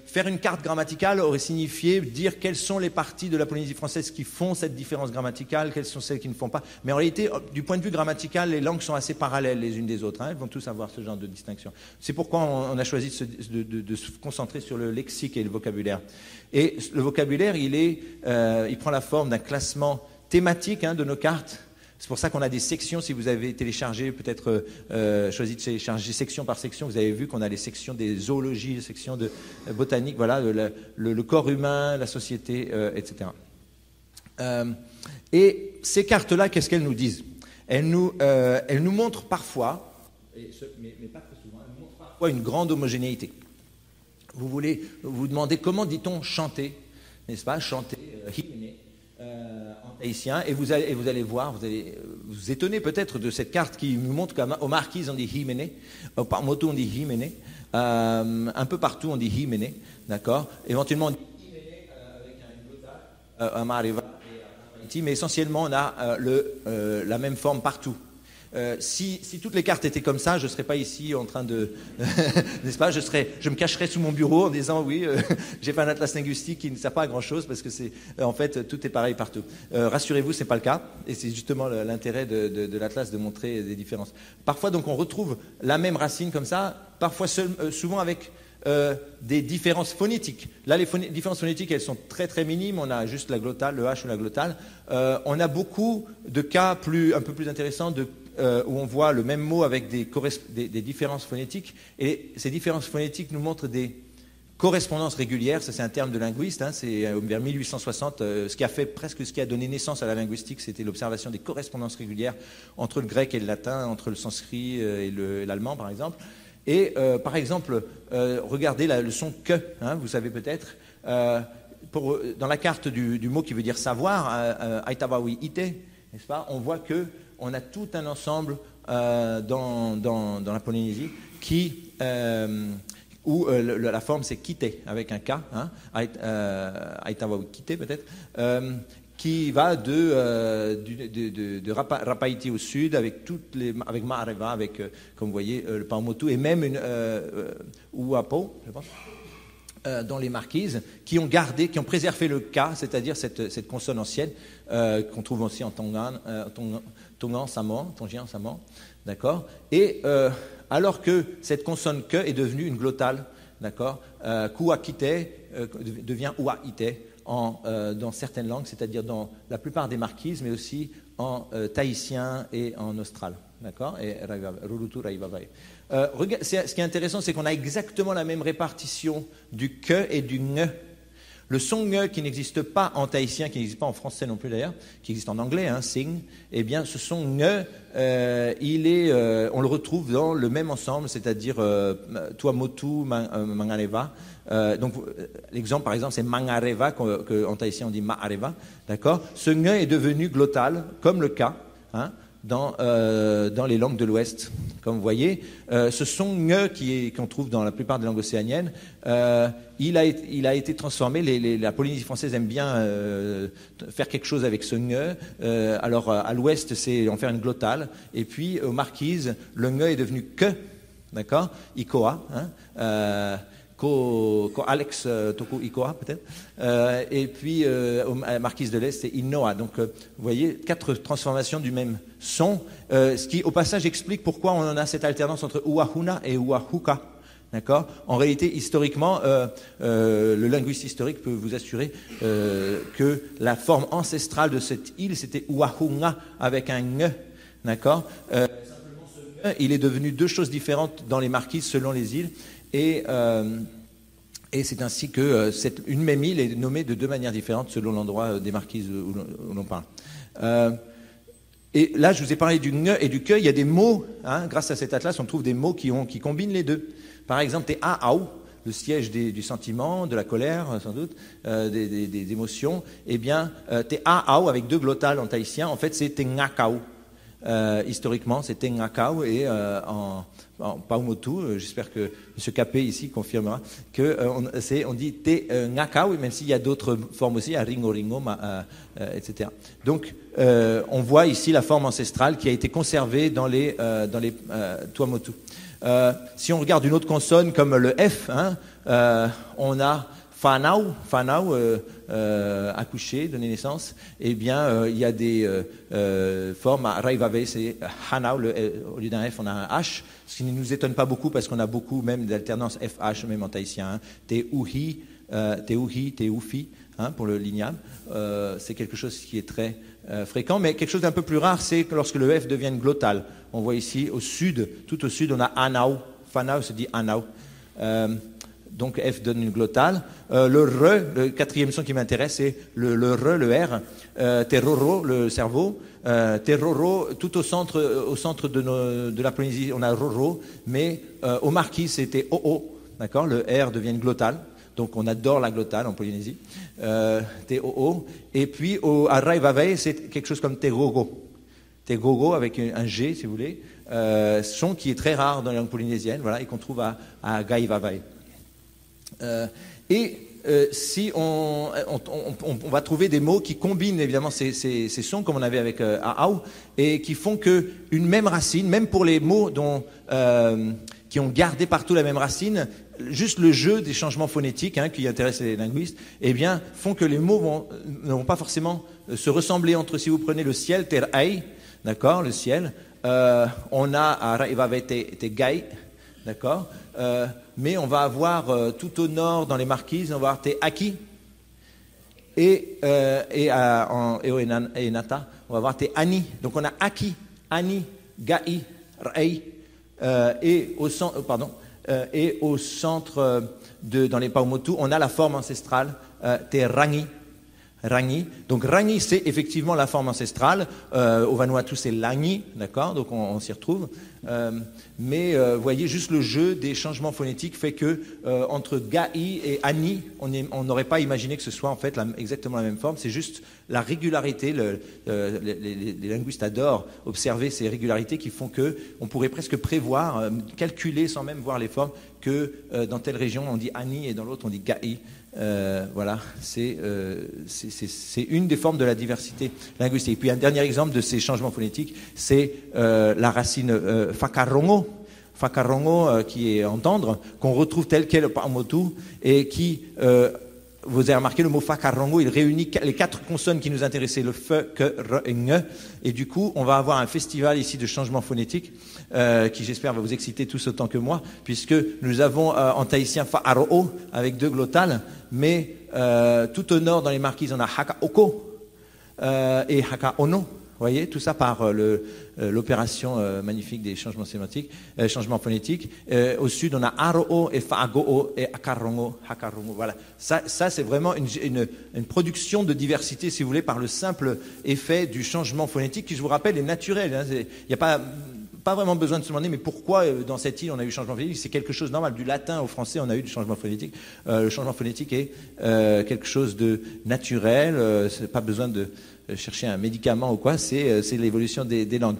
faire une carte grammaticale aurait signifié dire quelles sont les parties de la Polynésie française qui font cette différence grammaticale, quelles sont celles qui ne font pas. Mais en réalité, du point de vue grammatical, les langues sont assez parallèles les unes des autres. Elles vont tous avoir ce genre de distinction. C'est pourquoi on a choisi de se concentrer sur le lexique et le vocabulaire. Et le vocabulaire, il prend la forme d'un classement thématique de nos cartes. C'est pour ça qu'on a des sections. Si vous avez téléchargé, peut-être choisi de télécharger section par section, vous avez vu qu'on a les sections des zoologies, les sections de botanique, voilà, le corps humain, la société, etc. Et ces cartes-là, qu'est-ce qu'elles nous disent? Elles nous montrent parfois, mais pas très souvent, elles nous montrent parfois une grande homogénéité. Vous voulez vous demander comment dit-on chanter, n'est-ce pas? Chanter, himene, en tahitien, et vous allez voir, vous allez vous étonner peut-être de cette carte qui nous montre qu'au Marquise on dit himene, au Paumotu on dit himene, un peu partout on dit himene, d'accord. Éventuellement on dit himene avec un glottal, un mareva et un tahiti, mais essentiellement on a la même forme partout. Si toutes les cartes étaient comme ça, je ne serais pas ici en train de... n'est-ce pas, je me cacherais sous mon bureau en disant oui, j'ai fait un atlas linguistique qui ne sert pas à grand-chose parce que en fait, tout est pareil partout. Rassurez-vous, ce n'est pas le cas. Et c'est justement l'intérêt de l'atlas de montrer des différences. Parfois, donc, on retrouve la même racine comme ça, parfois souvent avec... des différences phonétiques. Là, les différences phonétiques, elles sont très très minimes. On a juste la glottale, le H ou la glottale. On a beaucoup de cas un peu plus intéressants où on voit le même mot avec des différences phonétiques. Et ces différences phonétiques nous montrent des correspondances régulières. Ça, c'est un terme de linguiste. C'est vers 1860. Ce qui a donné naissance à la linguistique, c'était l'observation des correspondances régulières entre le grec et le latin, entre le sanskrit et l'allemand, par exemple. Et par exemple, regardez le son que, vous savez peut-être, dans la carte du mot qui veut dire savoir, Aitawawi ite, n'est-ce pas? On voit qu'on a tout un ensemble dans la Polynésie où la forme c'est kite avec un K, Aitawawi kite peut-être. Qui va de Rapaïti au sud, avec Ma'areva, comme vous voyez, le Paumotu, et même Uapo, je pense, dans les Marquises, qui ont préservé le K, c'est-à-dire cette consonne ancienne, qu'on trouve aussi en Tongan, Samoan, d'accord. Et alors que cette consonne que est devenue une glottale, d'accord, Kuakite devient Uaite, dans certaines langues, c'est-à-dire dans la plupart des Marquises, mais aussi en tahitien et en austral. D'accord. Et Rurutu Raivavai. Ce qui est intéressant, c'est qu'on a exactement la même répartition du que et du nge. Le son nge qui n'existe pas en tahitien, qui n'existe pas en français non plus d'ailleurs, qui existe en anglais, sing, eh bien ce son nge, on le retrouve dans le même ensemble, c'est-à-dire Tuamotu, Mangareva. Donc l'exemple par exemple c'est Mangareva, qu'en tahitien on dit Ma'areva, d'accord. Ce nge est devenu glottal, comme le ka, dans les langues de l'Ouest. Comme vous voyez, ce son nge qu'on trouve dans la plupart des langues océaniennes, il a été transformé. La Polynésie française aime bien faire quelque chose avec ce nge. Alors à l'Ouest, c'est en faire une glottale. Et puis aux Marquises, le nge est devenu que, d'accord, ikoa, Alex Toku Ikoa peut-être, et puis Marquise de l'Est, c'est Inoa. Donc vous voyez, 4 transformations du même son, ce qui au passage explique pourquoi on a cette alternance entre Uahuna et Uahuka. D'accord. En réalité, historiquement, le linguiste historique peut vous assurer que la forme ancestrale de cette île, c'était Uahunga avec un ng. D'accord. Simplement, ce ng, il est devenu 2 choses différentes dans les marquises selon les îles. Et c'est ainsi que une même île est nommée de 2 manières différentes selon l'endroit des marquises où l'on parle. Et là, je vous ai parlé du ng et du que. Il y a des mots, hein, grâce à cet atlas, on trouve des mots qui combinent les deux. Par exemple, te aau, le siège du sentiment, de la colère, sans doute, des émotions. Eh bien, te aau avec 2 glottales en tahitien, en fait, c'est te ngakau. Historiquement, c'est te ngakau et en Paumotu, j'espère que M. Capé ici confirmera on dit te ngakau, même s'il y a d'autres formes aussi, à ringo ringo, etc. Donc, on voit ici la forme ancestrale qui a été conservée dans les Tuamotu. Si on regarde une autre consonne comme le F, hein, on a Fanau, accoucher, donner naissance, eh bien, il y a des formes, Raivave, c'est Hanau, au lieu d'un F, on a un H, ce qui ne nous étonne pas beaucoup parce qu'on a beaucoup même d'alternance FH, même en tahitien. Hein. Te uhi, te ufi, hein, pour le ligname. C'est quelque chose qui est très fréquent, mais quelque chose d'un peu plus rare, c'est lorsque le F devient une glottale. On voit ici, au sud, tout au sud, on a Anau, Fanau se dit Anau. Donc F donne une glottale. Le re, le 4e son qui m'intéresse, c'est le re, le R. Teroro, le cerveau. Teroro, tout au centre de la Polynésie, on a roro, mais au marquis, c'était oo. D'accord, le R devient une glottale. Donc on adore la glottale en Polynésie. T-O-O. Et puis à Raivave, c'est quelque chose comme Tegogo. Tegogo avec un G, si vous voulez. Son qui est très rare dans la langue polynésienne, voilà, et qu'on trouve à Gaivavai. Si on va trouver des mots qui combinent évidemment ces sons comme on avait avec Aau et qui font qu'une même racine, même pour les mots qui ont gardé partout la même racine, juste le jeu des changements phonétiques qui intéressent les linguistes, eh bien, font que les mots ne vont pas forcément se ressembler entre eux. Si vous prenez le ciel, ter-ai, d'accord, le ciel, on a à Raivave te gai, d'accord, mais on va avoir tout au nord dans les marquises, on va avoir te aki, et au Enata, on va avoir te ani. Donc on a aki, ani, gai, rei, et au centre dans les Paumotu, on a la forme ancestrale te rangi. Rangi. Donc Rangi, c'est effectivement la forme ancestrale. Au Vanuatu, c'est Langi, d'accord. Donc on s'y retrouve. Mais vous voyez, juste le jeu des changements phonétiques fait que entre Gai et Ani, on n'aurait pas imaginé que ce soit en fait exactement la même forme. C'est juste la régularité. Les linguistes adorent observer ces régularités qui font que on pourrait presque prévoir, calculer sans même voir les formes que dans telle région on dit Ani et dans l'autre on dit Gai. Voilà, c'est une des formes de la diversité linguistique. Et puis un dernier exemple de ces changements phonétiques, c'est la racine whakarongo, qui est entendre, qu'on retrouve tel quel au Paumotu et qui, vous avez remarqué, le mot whakarongo, il réunit les 4 consonnes qui nous intéressaient, le f, que, re et nge. Et du coup, on va avoir un festival ici de changements phonétiques qui, j'espère, va vous exciter tous autant que moi, puisque nous avons en tahitien fa'aro avec 2 glottales, mais tout au nord, dans les marquises, on a hakaoko et hakaono. Vous voyez, tout ça par l'opération magnifique des changements sémantiques, changements phonétiques. Au sud, on a aro et fa'ago'o et akarongo, hakarongo. Voilà. Ça c'est vraiment une production de diversité, si vous voulez, par le simple effet du changement phonétique, qui, je vous rappelle, est naturel. Il n'y a pas vraiment besoin de se demander mais pourquoi dans cette île on a eu changement phonétique. C'est quelque chose de normal. Du latin au français, on a eu du changement phonétique. Le changement phonétique est quelque chose de naturel. C'est pas besoin de chercher un médicament ou quoi. C'est l'évolution des langues.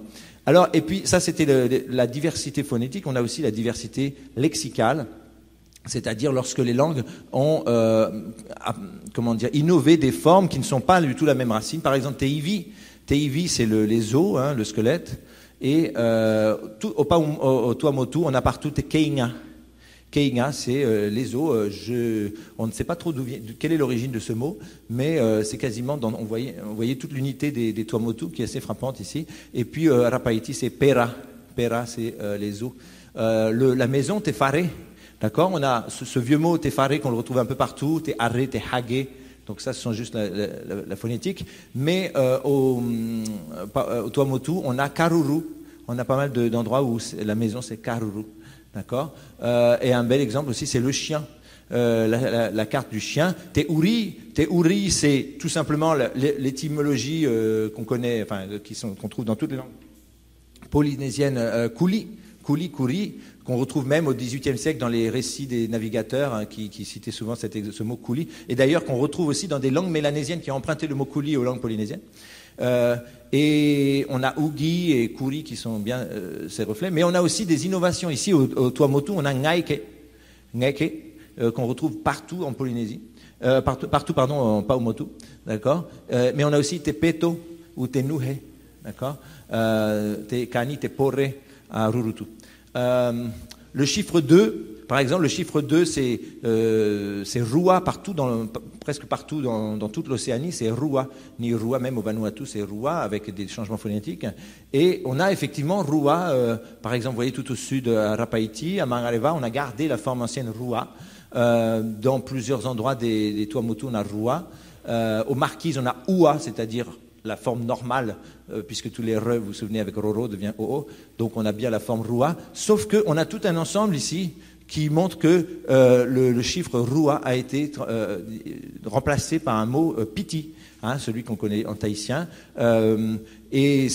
Alors, et puis ça, c'était la diversité phonétique. On a aussi la diversité lexicale. C'est-à-dire lorsque les langues ont innové des formes qui ne sont pas du tout la même racine. Par exemple, teivi, c'est les os, le squelette. Et au Tuamotu, on a partout te keinga. Keinga, c'est les eaux. On ne sait pas trop quelle est l'origine de ce mot, mais c'est quasiment, on voyait toute l'unité des Tuamotu qui est assez frappante ici. Et puis Rapaiti, c'est Pera. Pera, c'est les eaux. La maison, Tefare. D'accord, on a ce vieux mot Tefare qu'on le retrouve un peu partout, Te-Are, Te-Hage. Donc ça, ce sont juste la phonétique. Mais au Tuamotu, on a Karuru. On a pas mal d'endroits où la maison, c'est Karuru. D'accord. Et un bel exemple aussi, c'est le chien. La carte du chien. Te-Uri, c'est tout simplement l'étymologie qu'on connaît, enfin, qu'on trouve dans toutes les langues polynésiennes. Kuri, qu'on retrouve même au XVIIIe siècle dans les récits des navigateurs, hein, qui citaient souvent ce mot kuli, et d'ailleurs qu'on retrouve aussi dans des langues mélanésiennes qui ont emprunté le mot kuli aux langues polynésiennes. Et on a ugi et kuri qui sont bien ces reflets, mais on a aussi des innovations ici au Tuamotu. On a ngaike qu'on retrouve partout en Polynésie, partout pardon, en Paumotu, d'accord. Mais on a aussi te peto ou te nuhe, d'accord, te kani, te porre à Rurutu. Le chiffre 2, par exemple, le chiffre 2, c'est Rua partout, presque partout dans toute l'Océanie, c'est Rua. Ni Rua, même au Vanuatu, c'est Rua, avec des changements phonétiques. Et on a effectivement Rua, par exemple, vous voyez tout au sud, à Rapaiti, à Mangareva, on a gardé la forme ancienne Rua. Dans plusieurs endroits des Tuamotu, on a Rua. Aux Marquises, on a Ua, c'est-à-dire la forme normale, puisque tous les re, vous vous souvenez, avec Roro devient Oo, donc on a bien la forme Rua, sauf qu'on a tout un ensemble ici qui montre que le chiffre Rua a été remplacé par un mot Piti, hein, celui qu'on connaît en tahitien, et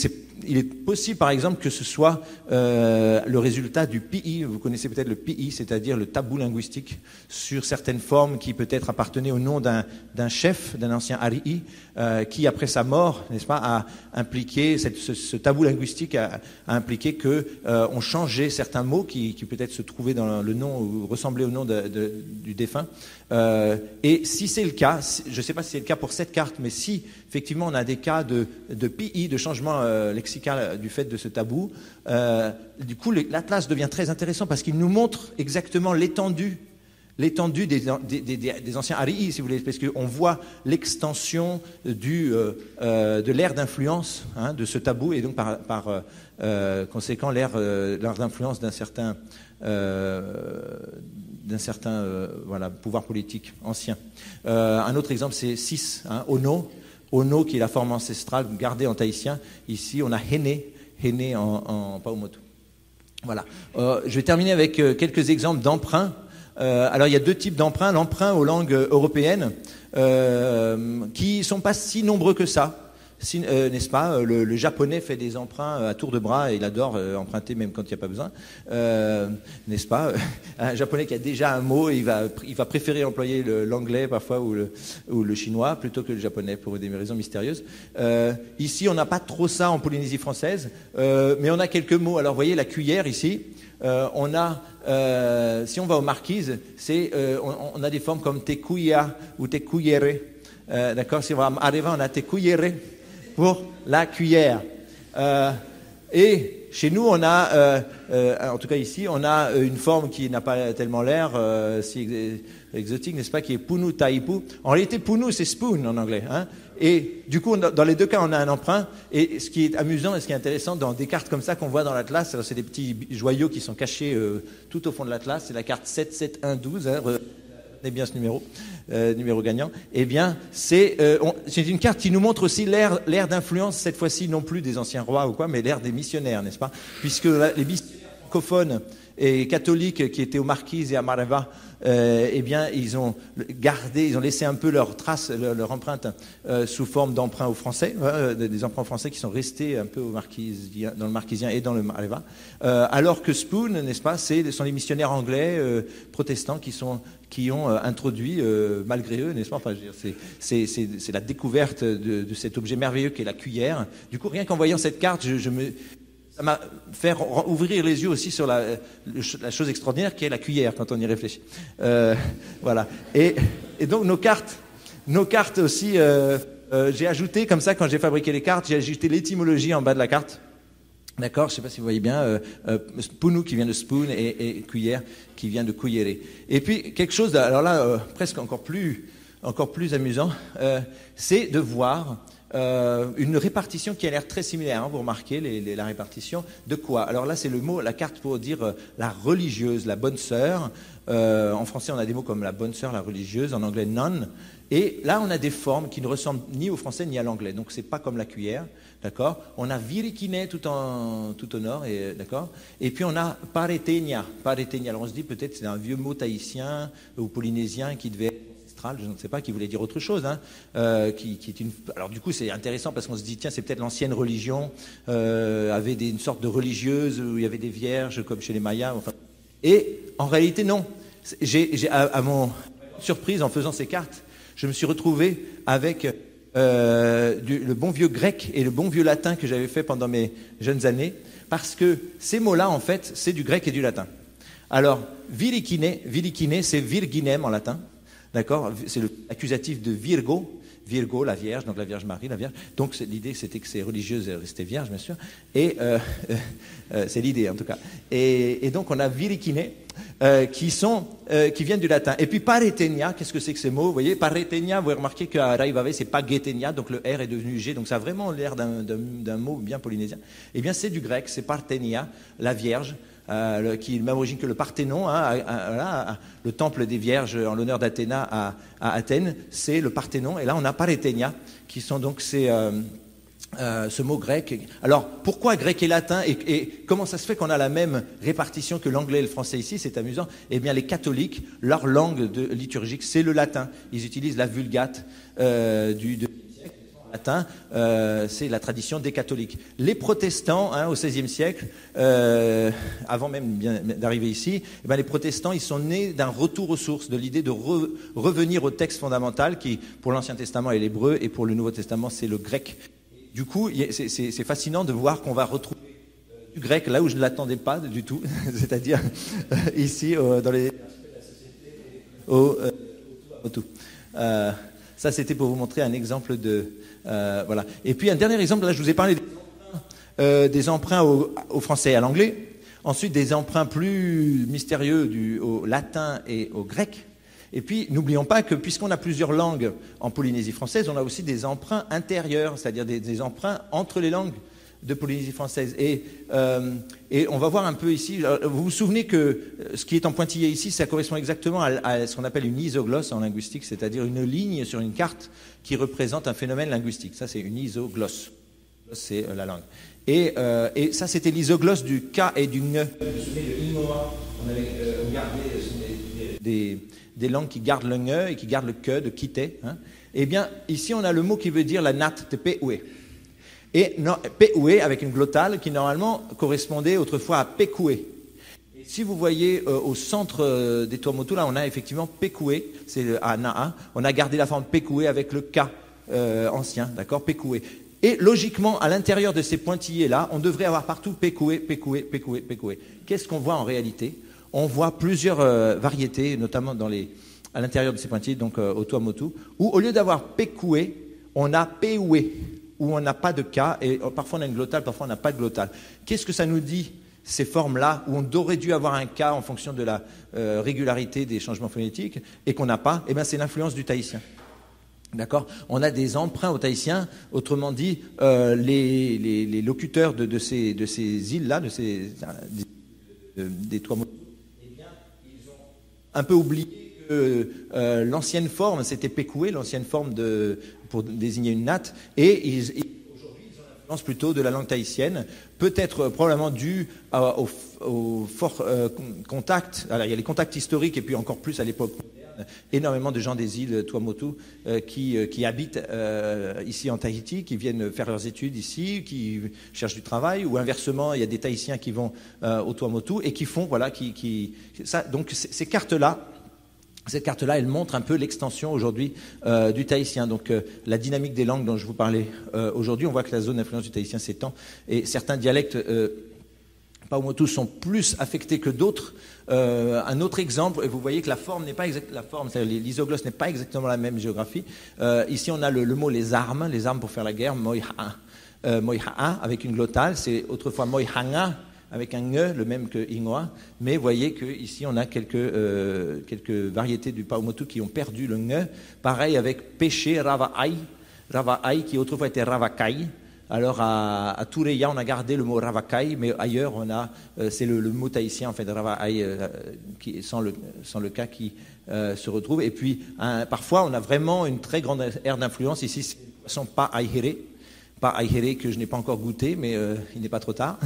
il est possible, par exemple, que ce soit le résultat du PI. Vous connaissez peut-être le PI, c'est-à-dire le tabou linguistique sur certaines formes qui peut-être appartenaient au nom d'un chef, d'un ancien Ari'i, qui, après sa mort, n'est-ce pas, a impliqué, ce tabou linguistique a impliqué qu'on changeait certains mots qui peut-être se trouvaient dans le nom ou ressemblaient au nom du défunt. Et si c'est le cas, je ne sais pas si c'est le cas pour cette carte, mais si effectivement on a des cas de PI, de changement lexical du fait de ce tabou, du coup l'atlas devient très intéressant parce qu'il nous montre exactement l'étendue des anciens Ari'i, si vous voulez, parce qu'on voit l'extension de l'ère d'influence, hein, de ce tabou, et donc par conséquent l'ère d'influence d'un certain voilà, pouvoir politique ancien. Un autre exemple, c'est Sis, hein, Ono, qui est la forme ancestrale gardée en tahitien. Ici, on a Hene en Paumotu. Voilà. Je vais terminer avec quelques exemples d'emprunts. Alors, il y a deux types d'emprunts. L'emprunt aux langues européennes, qui ne sont pas si nombreux que ça. N'est-ce pas, le japonais fait des emprunts à tour de bras et il adore emprunter même quand il n'y a pas besoin, n'est-ce pas, un japonais qui a déjà un mot, il va préférer employer l'anglais parfois ou le chinois plutôt que le japonais pour des raisons mystérieuses. Ici on n'a pas trop ça en Polynésie française, mais on a quelques mots. Alors vous voyez la cuillère ici, on a si on va aux Marquises, on a des formes comme te cuya ou te cuyere, d'accord. Si on va à Areva, on a te cuyere pour la cuillère. Et chez nous, on a, en tout cas ici, on a une forme qui n'a pas tellement l'air si exotique, n'est-ce pas, qui est punu taipu. En réalité, punu, c'est spoon en anglais. Hein. Et du coup, dans les deux cas, on a un emprunt. Et ce qui est amusant et ce qui est intéressant dans des cartes comme ça qu'on voit dans l'Atlas, c'est des petits joyaux qui sont cachés tout au fond de l'Atlas. C'est la carte 77112. Hein, retenez bien ce numéro gagnant. Eh bien, c'est une carte qui nous montre aussi l'ère d'influence, cette fois-ci non plus des anciens rois ou quoi, mais l'ère des missionnaires, n'est-ce pas? Puisque les missionnaires francophones et catholiques qui étaient aux Marquises et à Mareva, eh bien, ils ont laissé un peu leur trace, leur empreinte sous forme d'emprunts aux Français, des emprunts français qui sont restés un peu dans le Marquisien et dans le Mareva, alors que Spoon, n'est-ce pas, sont les missionnaires anglais protestants qui ont introduit, malgré eux, n'est-ce pas, enfin, c'est la découverte de cet objet merveilleux qu'est la cuillère. Du coup, rien qu'en voyant cette carte, ça m'a fait ouvrir les yeux aussi sur la chose extraordinaire qui est la cuillère quand on y réfléchit. Voilà. Et donc nos cartes aussi, j'ai ajouté comme ça quand j'ai fabriqué les cartes, j'ai ajouté l'étymologie en bas de la carte. D'accord, je ne sais pas si vous voyez bien, spunu qui vient de spoon et cuillère qui vient de cuillere. Et puis quelque chose, alors là, presque encore plus amusant, c'est de voir une répartition qui a l'air très similaire. Hein, vous remarquez la répartition de quoi? Alors là, c'est le mot, la carte pour dire la religieuse, la bonne sœur. En français, on a des mots comme la bonne sœur, la religieuse. En anglais, nun. Et là, on a des formes qui ne ressemblent ni au français ni à l'anglais. Donc, c'est pas comme la cuillère, d'accord. On a virikine tout au nord, d'accord. Et puis on a paretenia. Alors on se dit peut-être c'est un vieux mot tahitien ou polynésien qui devait être ancestral, je ne sais pas, qui voulait dire autre chose. Hein, qui est une. Alors du coup, c'est intéressant parce qu'on se dit tiens, c'est peut-être l'ancienne religion avait une sorte de religieuse où il y avait des vierges comme chez les Mayas. Enfin. Et en réalité, non. À mon surprise, en faisant ces cartes, je me suis retrouvé avec le bon vieux grec et le bon vieux latin que j'avais fait pendant mes jeunes années, parce que ces mots-là, en fait, c'est du grec et du latin. Alors, virikine, c'est virginem en latin, d'accord. C'est l'accusatif de Virgo, la Vierge, donc la Vierge Marie, la Vierge. Donc l'idée, c'était que ces religieuses restaient vierges, bien sûr. Et c'est l'idée, en tout cas. Et donc on a virikine, qui viennent du latin. Et puis paretenia, qu'est-ce que c'est que ces mots? Vous voyez, paretenia, vous avez remarqué qu'à Raivave, c'est pas getenia, donc le R est devenu G, donc ça a vraiment l'air d'un mot bien polynésien. Eh bien, c'est du grec, c'est partenia, la Vierge. Qui est la même origine que le Parthénon, hein, le temple des Vierges en l'honneur d'Athéna à Athènes, c'est le Parthénon. Et là, on a paretenia, qui sont donc ce mot grec. Alors, pourquoi grec et latin et comment ça se fait qu'on a la même répartition que l'anglais et le français ici? C'est amusant. Eh bien, les catholiques, leur langue liturgique, c'est le latin. Ils utilisent la Vulgate latin, c'est la tradition des catholiques. Les protestants, hein, au XVIe siècle, avant même d'arriver ici, eh bien, les protestants, ils sont nés d'un retour aux sources, de l'idée de revenir au texte fondamental qui, pour l'Ancien Testament, est l'hébreu et pour le Nouveau Testament, c'est le grec. Du coup, c'est fascinant de voir qu'on va retrouver du grec là où je ne l'attendais pas du tout, c'est-à-dire ici, dans les tout. Ça, c'était pour vous montrer un exemple de... voilà. Et puis, un dernier exemple, là, je vous ai parlé des emprunts au français et à l'anglais. Ensuite, des emprunts plus mystérieux au latin et au grec. Et puis, n'oublions pas que puisqu'on a plusieurs langues en Polynésie française, on a aussi des emprunts intérieurs, c'est-à-dire des emprunts entre les langues de Polynésie française. Et on va voir un peu ici, vous vous souvenez que ce qui est en pointillé ici, ça correspond exactement à ce qu'on appelle une isoglosse en linguistique, c'est-à-dire une ligne sur une carte qui représente un phénomène linguistique. Ça, c'est une isoglosse. C'est la langue. Et ça, c'était l'isoglosse du K et du N. Vous vous souvenez de l'Inoa, on avait regardé des langues qui gardent le N et qui gardent le K, de quitter. Hein. Eh bien, ici, on a le mot qui veut dire la natte de P-oué. Et P-oué avec une glottale qui, normalement, correspondait autrefois à Pékoué. Et si vous voyez au centre des Tuamotu, là, on a effectivement Pékoué, c'est à Na'a. On a gardé la forme Pékoué avec le K ancien, d'accord, Pékoué. Et logiquement, à l'intérieur de ces pointillés-là, on devrait avoir partout Pékoué, Pékoué, Pékoué, Pékoué. Qu'est-ce qu'on voit en réalité? On voit plusieurs variétés, notamment à l'intérieur de ces pointillés, donc au Tuamotu, où au lieu d'avoir Pékoué, on a Péoué, où on n'a pas de K, et parfois on a une glottale, parfois on n'a pas de glottale. Qu'est-ce que ça nous dit, ces formes-là, où on aurait dû avoir un K en fonction de la régularité des changements phonétiques, et qu'on n'a pas? Eh bien, c'est l'influence du tahitien. D'accord. On a des emprunts au tahitien, autrement dit, les locuteurs de ces îles-là, des Tuamotu, eh bien, ils ont un peu oublié que l'ancienne forme, c'était Pékoué, l'ancienne forme pour désigner une natte, et aujourd'hui, ils ont l'influence plutôt de la langue tahitienne, peut-être probablement due au fort contact. Alors, il y a les contacts historiques, et puis encore plus à l'époque moderne, énormément de gens des îles Tuamotu qui habitent ici en Tahiti, qui viennent faire leurs études ici, qui cherchent du travail, ou inversement, il y a des Tahitiens qui vont au Tuamotu et qui font, voilà, ça. Donc ces cartes-là, cette carte-là, elle montre un peu l'extension aujourd'hui du tahitien. Donc la dynamique des langues dont je vous parlais aujourd'hui, on voit que la zone d'influence du tahitien s'étend, et certains dialectes paumotus sont plus affectés que d'autres. Un autre exemple, et vous voyez que la forme n'est pas exacte, l'isoglosse n'est pas exactement la même géographie. Ici, on a le mot les armes pour faire la guerre, moiha. Moiha'a avec une glottale, c'est autrefois Moihanga avec un nge, le même que Ingoa, mais voyez qu'ici on a quelques variétés du Paumotu qui ont perdu le nge. Pareil avec Péché, Rava'ai qui autrefois était Ravakai. Alors à Toureya on a gardé le mot Ravakai, mais ailleurs c'est le mot tahitien en fait, Rava'ai, sans le cas qui se retrouve. Et puis parfois on a vraiment une très grande aire d'influence. Ici c'est le poisson Pa'aihere. Pa'aihere que je n'ai pas encore goûté, mais il n'est pas trop tard,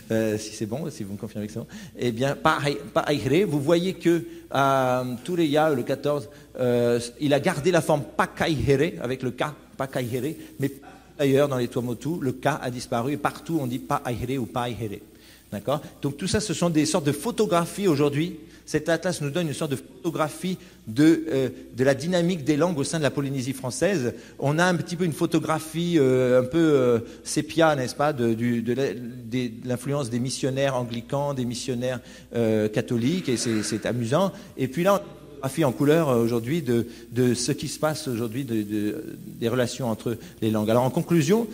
si c'est bon, si vous me confirmez que c'est bon. Eh bien, Pa'aihere, vous voyez que à Toureya, le 14, il a gardé la forme Pakaihere, avec le K, Pakaihere, mais ailleurs dans les Tuamotu, le K a disparu, et partout on dit Pa'aihere ou Pa'aihere. D'accord ? Donc tout ça, ce sont des sortes de photographies aujourd'hui. Cet atlas nous donne une sorte de photographie de la dynamique des langues au sein de la Polynésie française. On a un petit peu une photographie un peu sépia, n'est-ce pas, de l'influence des missionnaires anglicans, des missionnaires catholiques, et c'est amusant. Et puis là, on a une photographie en couleur aujourd'hui de ce qui se passe aujourd'hui, des relations entre les langues. Alors en conclusion,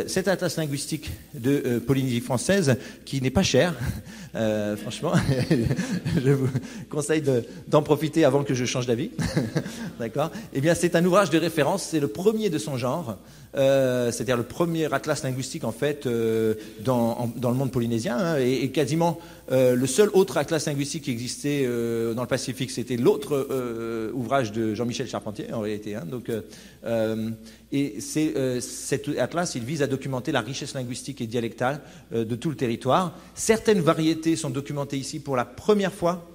cet atlas linguistique de Polynésie française, qui n'est pas cher, franchement, je vous conseille d'en profiter avant que je change d'avis. D'accord ? Eh bien, c'est un ouvrage de référence, c'est le premier de son genre. C'est-à-dire le premier atlas linguistique en fait dans le monde polynésien, hein, et quasiment le seul autre atlas linguistique qui existait dans le Pacifique, c'était l'autre ouvrage de Jean-Michel Charpentier en réalité. Hein, donc, et cet atlas, il vise à documenter la richesse linguistique et dialectale de tout le territoire. Certaines variétés sont documentées ici pour la première fois.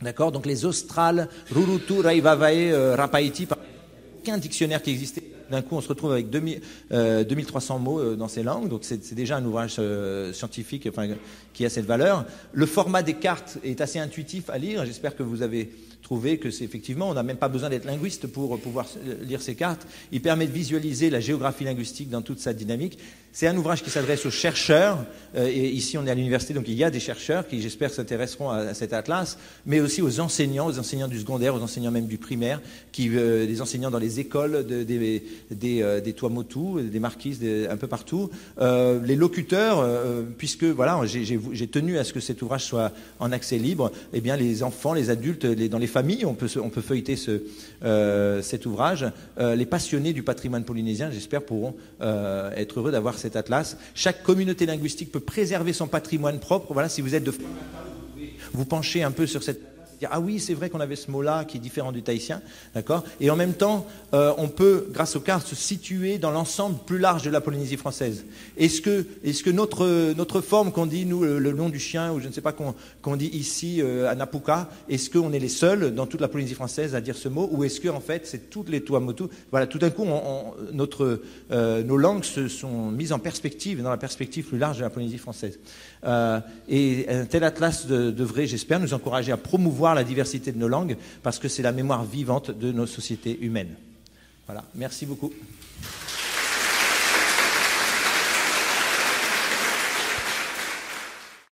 D'accord ? Donc les australes, Rurutu, Raivavae, Rapaiti, par exemple, aucun dictionnaire qui existait. D'un coup, on se retrouve avec 2300 mots dans ces langues, donc c'est déjà un ouvrage scientifique qui a cette valeur. Le format des cartes est assez intuitif à lire. J'espère que vous avez trouvé que c'est effectivement, on n'a même pas besoin d'être linguiste pour pouvoir lire ces cartes. Il permet de visualiser la géographie linguistique dans toute sa dynamique. C'est un ouvrage qui s'adresse aux chercheurs, et ici on est à l'université, donc il y a des chercheurs qui, j'espère, s'intéresseront à cet atlas, mais aussi aux enseignants du secondaire, aux enseignants même du primaire, des enseignants dans les écoles des Tuamotu, des marquises, un peu partout, les locuteurs, puisque voilà, j'ai tenu à ce que cet ouvrage soit en accès libre. Eh bien, les enfants, les adultes, dans les familles, on peut feuilleter cet ouvrage. Les passionnés du patrimoine polynésien, j'espère, pourront être heureux d'avoir cet atlas. Chaque communauté linguistique peut préserver son patrimoine propre. Voilà, si vous êtes vous penchez un peu sur cette dire ah oui, c'est vrai qu'on avait ce mot-là qui est différent du tahitien, d'accord. Et en même temps, on peut, grâce aux cartes, se situer dans l'ensemble plus large de la Polynésie française. Est-ce que notre forme qu'on dit, nous, le nom du chien, ou je ne sais pas, qu'on dit ici à Napuka, est-ce qu'on est les seuls dans toute la Polynésie française à dire ce mot, ou est-ce que en fait c'est toutes les Tuamotu? Voilà, tout d'un coup, nos langues se sont mises en perspective, dans la perspective plus large de la Polynésie française. Et un tel atlas devrait, j'espère, nous encourager à promouvoir la diversité de nos langues, parce que c'est la mémoire vivante de nos sociétés humaines. Voilà, merci beaucoup.